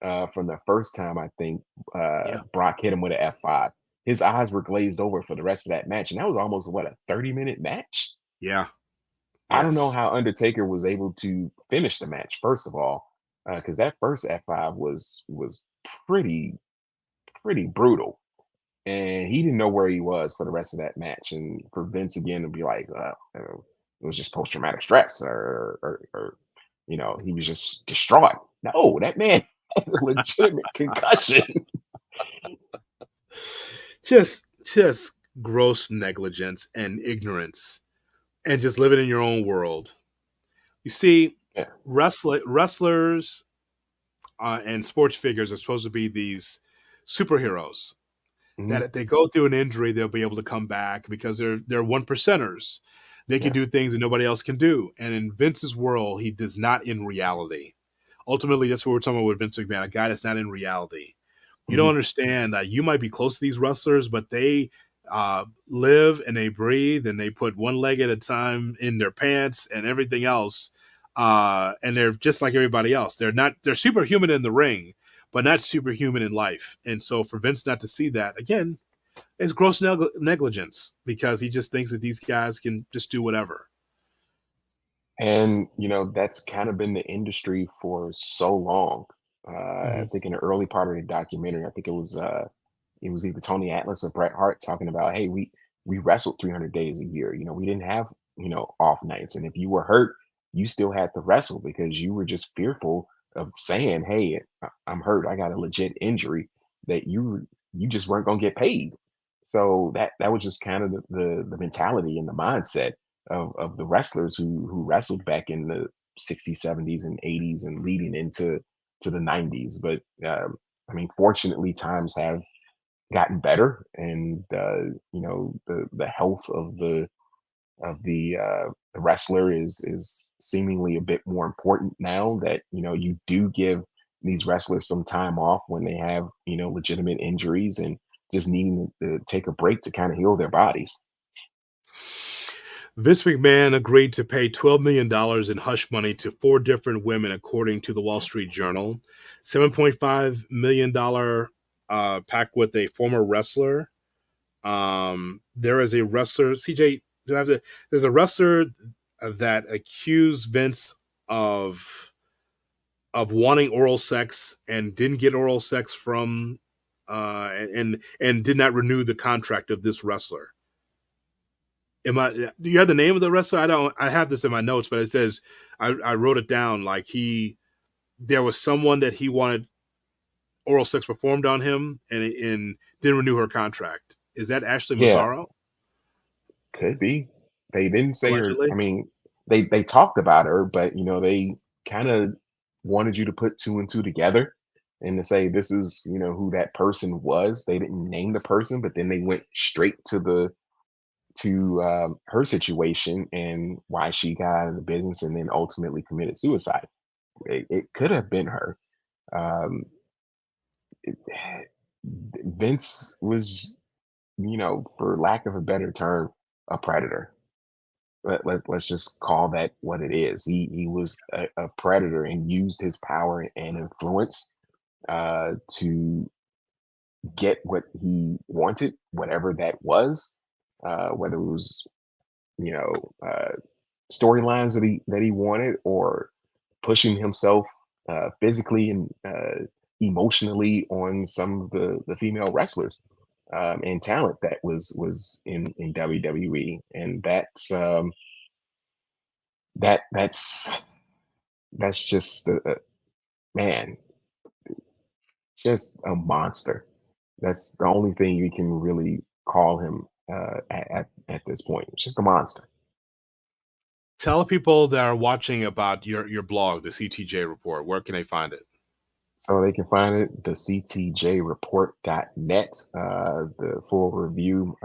Speaker 2: from the first time I think
Speaker 1: Yeah.
Speaker 2: Brock hit him with an F5. His eyes were glazed over for the rest of that match, and that was almost what, a 30-minute match.
Speaker 1: Yeah.
Speaker 2: I don't know
Speaker 1: Yes.
Speaker 2: how Undertaker was able to finish the match. First of all, because that first F5 was pretty pretty brutal, and he didn't know where he was for the rest of that match. And for Vince again to be like, it was just post traumatic stress, or he was just distraught. No, that man had a legitimate concussion.
Speaker 1: Just gross negligence and ignorance, and just living in your own world. You see,
Speaker 2: Yeah.
Speaker 1: wrestlers and sports figures are supposed to be these superheroes that
Speaker 2: Hmm.
Speaker 1: if they go through an injury, they'll be able to come back because they're one percenters. They can
Speaker 2: Yeah.
Speaker 1: do things that nobody else can do. And in Vince's world, he does not in reality. Ultimately, that's what we're talking about with Vince McMahon, a guy that's not in reality. You don't
Speaker 2: Hmm.
Speaker 1: understand that you might be close to these wrestlers, but they live and they breathe and they put one leg at a time in their pants and everything else. And they're just like everybody else. They're superhuman in the ring, but not superhuman in life. And so for Vince not to see that again, it's gross negligence because he just thinks that these guys can just do whatever.
Speaker 2: And that's kind of been the industry for so long. I
Speaker 1: Mm-hmm.
Speaker 2: think in the early part of the documentary, I think it was either Tony Atlas or Bret Hart talking about, hey, we wrestled 300 days a year. We didn't have off nights, and if you were hurt, you still had to wrestle because you were just fearful of saying, hey, I'm hurt, I got a legit injury, that you just weren't gonna get paid. So that was just kind of the mentality and the mindset of the wrestlers who wrestled back in the 60s, 70s, and 80s and leading into the 90s. But I mean, fortunately, times have gotten better, and the health of the wrestler is seemingly a bit more important now that you do give these wrestlers some time off when they have legitimate injuries and just needing to take a break to kind of heal their bodies.
Speaker 1: Vince McMahon agreed to pay $12 million in hush money to four different women, according to the Wall Street Journal. $7.5 million pact with a former wrestler. There is a wrestler, CJ. Do I have to? There's a wrestler that accused Vince of wanting oral sex and didn't get oral sex from, and did not renew the contract of this wrestler. Am I? Do you have the name of the wrestler? I don't. I have this in my notes, but it says I wrote it down. Like there was someone that he wanted oral sex performed on him, and didn't renew her contract. Is that Ashley
Speaker 2: Yeah,
Speaker 1: Mazzaro
Speaker 2: could be. They didn't say her. I
Speaker 1: allegedly?
Speaker 2: mean, they talked about her, but they kind of wanted you to put two and two together and to say this is who that person was. They didn't name the person, but then they went straight to her situation and why she got out of the business and then ultimately committed suicide. It could have been her. Um, it, Vince was, for lack of a better term, a predator. Let's just call that what it is. He was a predator and used his power and influence to get what he wanted, whatever that was, whether it was you know uh, storylines that he wanted, or pushing himself physically and emotionally on some of the female wrestlers and talent that was in WWE, and that's just man, just a monster. That's the only thing you can really call him at this point. It's just a monster.
Speaker 1: Tell people that are watching about your blog, the CTJ report. Where can they find it?
Speaker 2: So they can find it, the ctjreport.net. My full review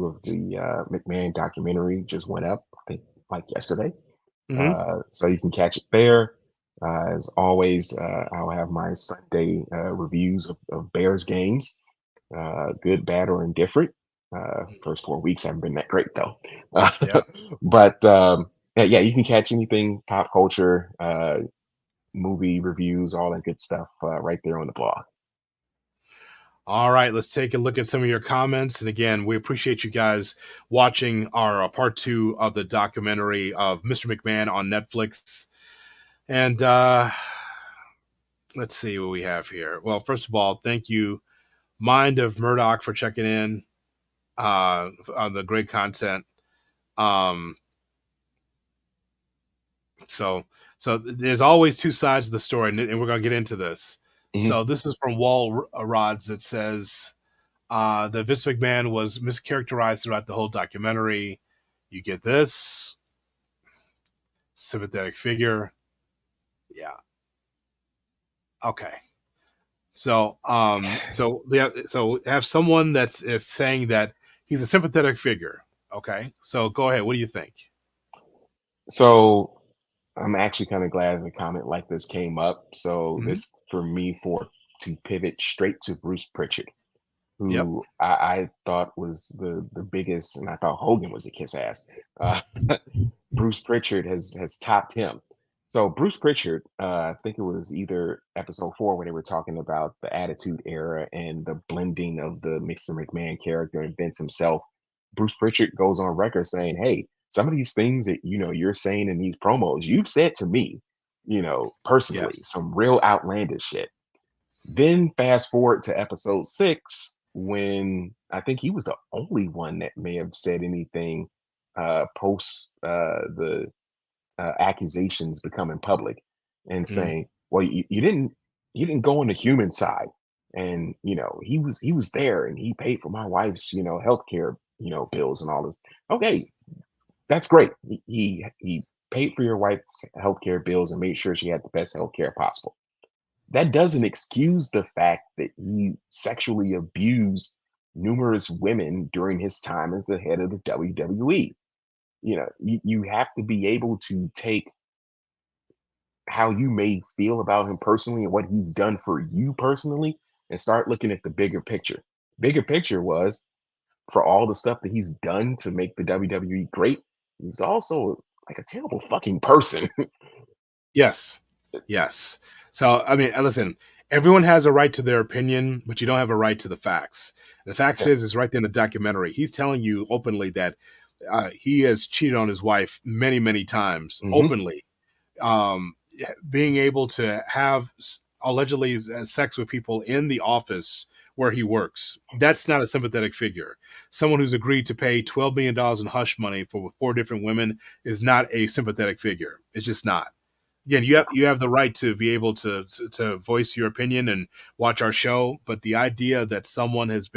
Speaker 2: of the McMahon documentary just went up, I think, like yesterday.
Speaker 1: Mm-hmm.
Speaker 2: So you can catch it there. As always, I'll have my Sunday reviews of Bears games, good, bad, or indifferent. First 4 weeks haven't been that great though.
Speaker 1: Yeah.
Speaker 2: But yeah, you can catch anything pop culture, movie reviews, all that good stuff right there on the blog.
Speaker 1: All right, let's take a look at some of your comments. And again, we appreciate you guys watching our part two of the documentary of Mr. McMahon on Netflix. And let's see what we have here. Well, first of all, thank you, Mind of Murdoch, for checking in on the great content. Um, so, so there's always two sides of the story, and we're going to get into this.
Speaker 2: Hmm.
Speaker 1: So this is from Wall Rods that says, that Vince McMahon was mischaracterized throughout the whole documentary. You get this sympathetic figure. Yeah. Okay. So have someone that's is saying that he's a sympathetic figure. Okay. So go ahead. What do you think?
Speaker 2: So I'm actually kind of glad the comment like this came up. So
Speaker 1: Hmm.
Speaker 2: this for me for to pivot straight to Bruce Pritchard,
Speaker 1: Yep.
Speaker 2: who I thought was the biggest, and I thought Hogan was a kiss ass. Uh, Bruce Pritchard has topped him. So Bruce Pritchard, I think it was either episode 4 where they were talking about the Attitude Era and the blending of the Mr. McMahon character and Vince himself. Bruce Pritchard goes on record saying, "Hey, some of these things that you're saying in these promos, you've said to me, personally,
Speaker 1: Yes.
Speaker 2: some real outlandish shit." Then fast forward to episode 6 when I think he was the only one that may have said anything post the accusations becoming public and
Speaker 1: Mm.
Speaker 2: saying, "Well, you didn't go on the human side, and he was there and he paid for my wife's healthcare bills and all this." Okay, that's great. He paid for your wife's healthcare bills and made sure she had the best healthcare possible. That doesn't excuse the fact that he sexually abused numerous women during his time as the head of the WWE. You have to be able to take how you may feel about him personally and what he's done for you personally and start looking at the bigger picture. Bigger picture was for all the stuff that he's done to make the WWE great, he's also like a terrible fucking person.
Speaker 1: Yes. Yes. So, I mean, listen, everyone has a right to their opinion, but you don't have a right to the facts. The facts
Speaker 2: Yeah.
Speaker 1: is right there in the documentary. He's telling you openly that he has cheated on his wife many, many times,
Speaker 2: Hmm.
Speaker 1: openly. Um, Being able to have allegedly sex with people in the office where he works. That's not a sympathetic figure. Someone who's agreed to pay $12 million in hush money for 4 different women is not a sympathetic figure. It's just not. Again, you have the right to be able to voice your opinion and watch our show, but the idea that someone has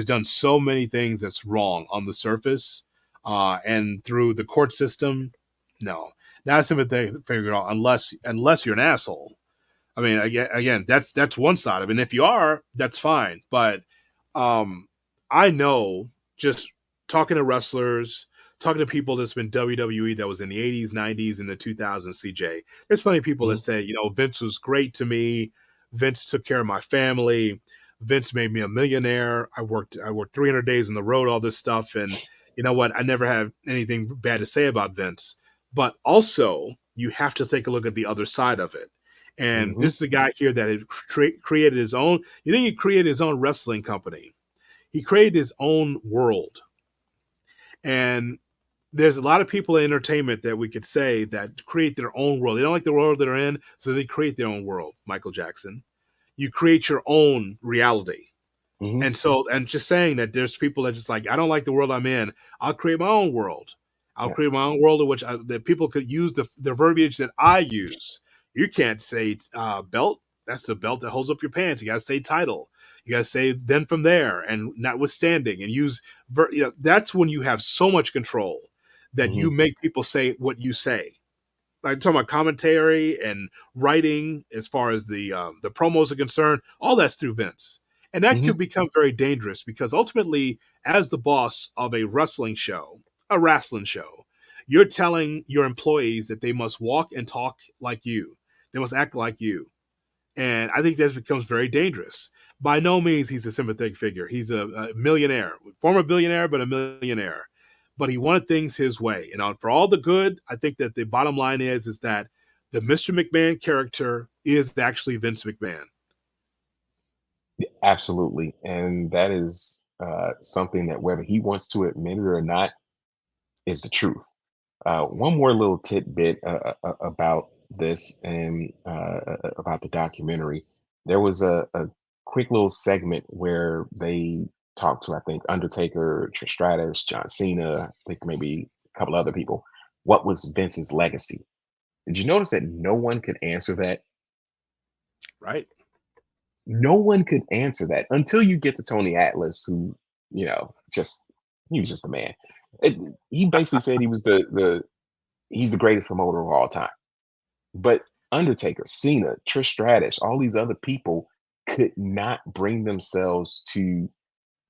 Speaker 1: done so many things that's wrong on the surface, and through the court system, no, not a sympathetic figure at all, unless you're an asshole. I mean, again, that's one side of it. And if you are, that's fine. But um, I know, just talking to wrestlers, talking to people that's been WWE that was in the 80s, 90s, and the 2000s, CJ, there's plenty of people that
Speaker 2: Hmm.
Speaker 1: say, Vince was great to me. Vince took care of my family. Vince made me a millionaire. I worked 300 days on the road, all this stuff. And you know what? I never have anything bad to say about Vince. But also, you have to take a look at the other side of it. And
Speaker 2: Hmm.
Speaker 1: this is a guy here that had created his own. You think he created his own wrestling company? He created his own world. And there's a lot of people in entertainment that we could say that create their own world. They don't like the world they're in, so they create their own world. Michael Jackson, you create your own reality.
Speaker 2: Hmm.
Speaker 1: And just saying that there's people that just like, I don't like the world I'm in. I'll create my own world. I'll
Speaker 2: Yeah.
Speaker 1: create my own world in which that people could use the verbiage that I use. You can't say belt. That's the belt that holds up your pants. You got to say title. You got to say then from there and notwithstanding and use. That's when you have so much control that
Speaker 2: Hmm.
Speaker 1: you make people say what you say. Like talking about commentary and writing, as far as the promos are concerned, all that's through Vince, and that
Speaker 2: Hmm.
Speaker 1: could become very dangerous because ultimately, as the boss of a wrestling show, you're telling your employees that they must walk and talk like you, they must act like you, and I think that becomes very dangerous. By no means he's a sympathetic figure. He's a millionaire, former billionaire, but a millionaire. But he wanted things his way. And for all the good, I think that the bottom line is that the Mr. McMahon character is actually Vince McMahon.
Speaker 2: Absolutely. And that is something that whether he wants to admit it or not is the truth. One more little tidbit about this and about the documentary. There was a quick little segment where they talked to, I think, Undertaker, Trish Stratus, John Cena, I think maybe a couple other people. What was Vince's legacy? Did you notice that no one could answer that?
Speaker 1: Right?
Speaker 2: no one could answer that until you get to Tony Atlas, who, just he was just the man. It, he basically said he was the he's the greatest promoter of all time. But Undertaker, Cena, Trish Stratus, all these other people could not bring themselves to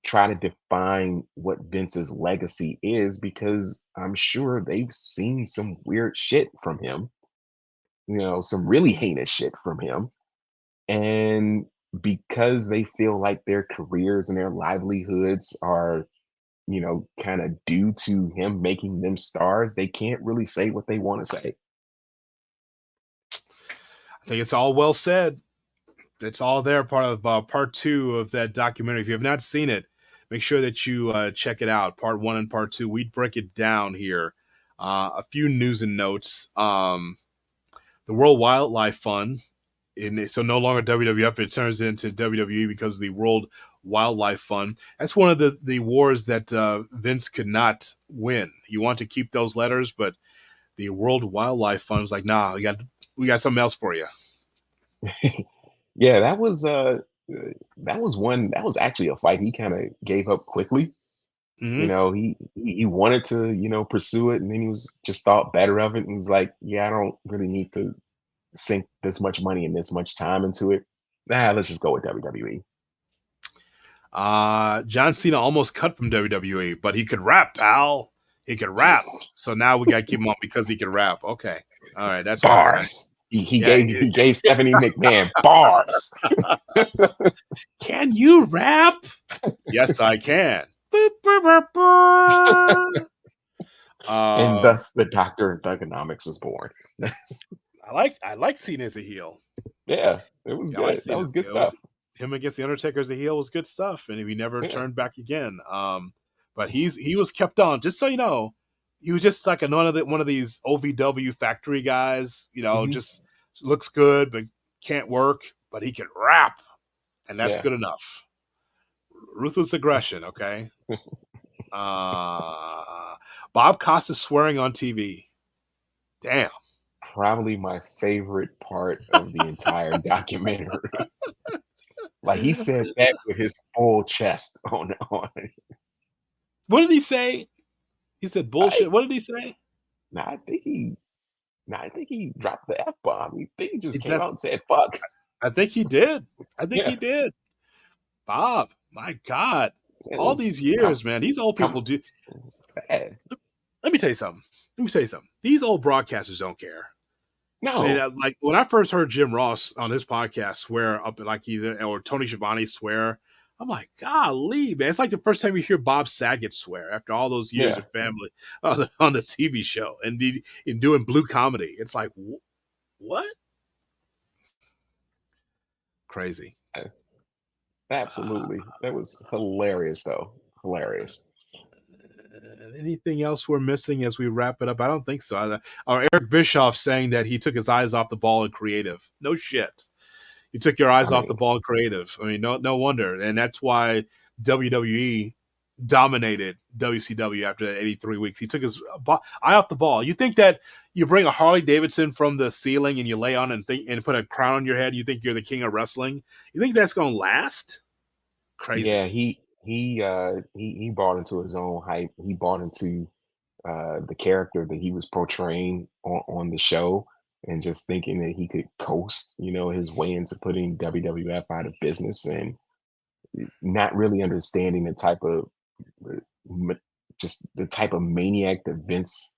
Speaker 2: try to define what Vince's legacy is because I'm sure they've seen some weird shit from him, some really heinous shit from him. And because they feel like their careers and their livelihoods are, kind of due to him making them stars, they can't really say what they want to say.
Speaker 1: I think it's all well said. It's all there, part of part two of that documentary. If you have not seen it, make sure that you check it out. Part one and part two. We break it down here. A few news and notes. The World Wildlife Fund, so no longer WWF, it turns into WWE because of the World Wildlife Fund. That's one of the wars that Vince could not win. You want to keep those letters, but the World Wildlife Fund was like, nah, we got something else for you.
Speaker 2: Yeah, that was actually a fight he kind of gave up quickly.
Speaker 1: Mm-hmm.
Speaker 2: He wanted to, pursue it, and then he was just thought better of it and was like, yeah, I don't really need to sink this much money and this much time into it. Nah, let's just go with WWE.
Speaker 1: John Cena almost cut from WWE, but he could rap, pal. He could rap. So now we got to keep him on because he could rap. Okay. All right. That's fair.
Speaker 2: Bars. He
Speaker 1: Yeah.
Speaker 2: gave Stephanie McMahon bars.
Speaker 1: Can you rap? Yes, I can.
Speaker 2: And
Speaker 1: Uh,
Speaker 2: thus the Doctor of Thugonomics was born.
Speaker 1: I like Cena as a heel.
Speaker 2: Yeah, it was
Speaker 1: Yeah, I like
Speaker 2: good. That
Speaker 1: Cena
Speaker 2: was
Speaker 1: as a
Speaker 2: good
Speaker 1: heel. It was
Speaker 2: stuff.
Speaker 1: him against the Undertaker as a heel was good stuff, and he never
Speaker 2: Yeah.
Speaker 1: turned back again. But he was kept on. Just so you know, he was just like one of these OVW factory guys.
Speaker 2: Hmm.
Speaker 1: Just looks good but can't work, but he can rap, and that's
Speaker 2: Yeah.
Speaker 1: good enough. Ruthless aggression. Okay. Uh, Bob Costa swearing on TV. Damn.
Speaker 2: Probably my favorite part of the entire documentary. Like he said that with his full chest on.
Speaker 1: What did he say? He said
Speaker 2: I
Speaker 1: bullshit. What did he say?
Speaker 2: nah, I think he dropped the F bomb. I think he just came
Speaker 1: That
Speaker 2: out and said fuck.
Speaker 1: I think he did. I think he
Speaker 2: Yeah.
Speaker 1: did. Bob, my God.
Speaker 2: It
Speaker 1: All these
Speaker 2: was come
Speaker 1: years, man. These old
Speaker 2: come
Speaker 1: people do.
Speaker 2: bad.
Speaker 1: Let me tell you something. Let me tell you something. These old broadcasters don't care. I mean,
Speaker 2: No.
Speaker 1: like when I first heard Jim Ross on his podcast swear up like or Tony Schiavone swear, I'm like, golly, man. It's like the first time you hear Bob Saget swear after all those years
Speaker 2: Yeah.
Speaker 1: of family on the TV show and in doing blue comedy. It's like, what? Crazy. Uh,
Speaker 2: Absolutely. That was hilarious though. Hilarious.
Speaker 1: Anything else we're missing as we wrap it up? I don't think so. Or Eric Bischoff saying that he took his eyes off the ball in creative. No shit. You took your
Speaker 2: I
Speaker 1: eyes off the
Speaker 2: mean,
Speaker 1: ball in creative. I mean, no wonder. And that's why WWE dominated WCW after that 83 weeks. He took his eye off the ball. You think that you bring a Harley Davidson from the ceiling and you lay on and put a crown on your head, you think you're the king of wrestling? You think that's going to last?
Speaker 2: yeah,
Speaker 1: Crazy.
Speaker 2: he bought into his own hype. He bought into the character that he was portraying on the show and just thinking that he could coast, his way into putting WWF out of business and not really understanding the type of uh, ma- just the type of maniac that Vince,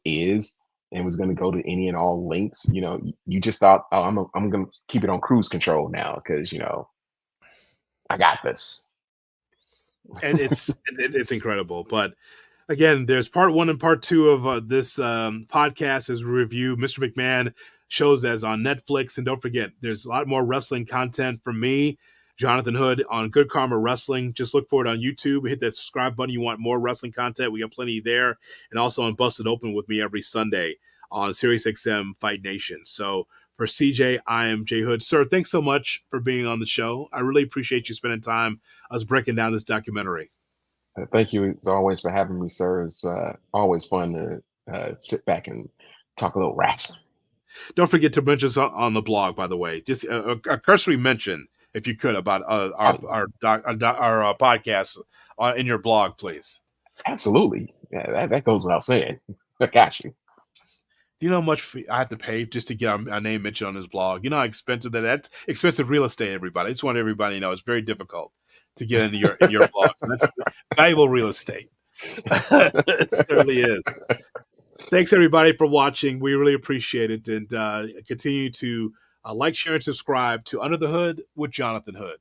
Speaker 2: is and was going to go to any and all lengths. You just thought, oh, I'm going to keep it on cruise control now because, I got this.
Speaker 1: And it's incredible. But again, there's part one and part two of this podcast as review. Mr. McMahon shows that's on Netflix, and don't forget, there's a lot more wrestling content from me, Jonathan Hood, on Good Karma Wrestling. Just look for it on YouTube. Hit that subscribe button. You want more wrestling content? We got plenty there, and also on Busted Open with me every Sunday on SiriusXM Fight Nation. So for CJ, I am Jay Hood. Sir, thanks so much for being on the show. I really appreciate you spending time us breaking down this documentary.
Speaker 2: Thank you as always for having me, sir. It's always fun to sit back and talk a little wrestling.
Speaker 1: Don't forget to mention us on the blog, by the way. Just a cursory mention if you could, about
Speaker 2: Oh,
Speaker 1: our podcast in your blog, please.
Speaker 2: absolutely. Yeah, that goes without saying. I got you.
Speaker 1: Do you know how much I have to pay just to get our name mentioned on his blog? You know how expensive that's expensive real estate. Everybody, I just want everybody to know it's very difficult to get into your blogs, and that's valuable real estate. It certainly is. Thanks everybody for watching. We really appreciate it, and continue to like, share, and subscribe to Under the Hood with Jonathan Hood.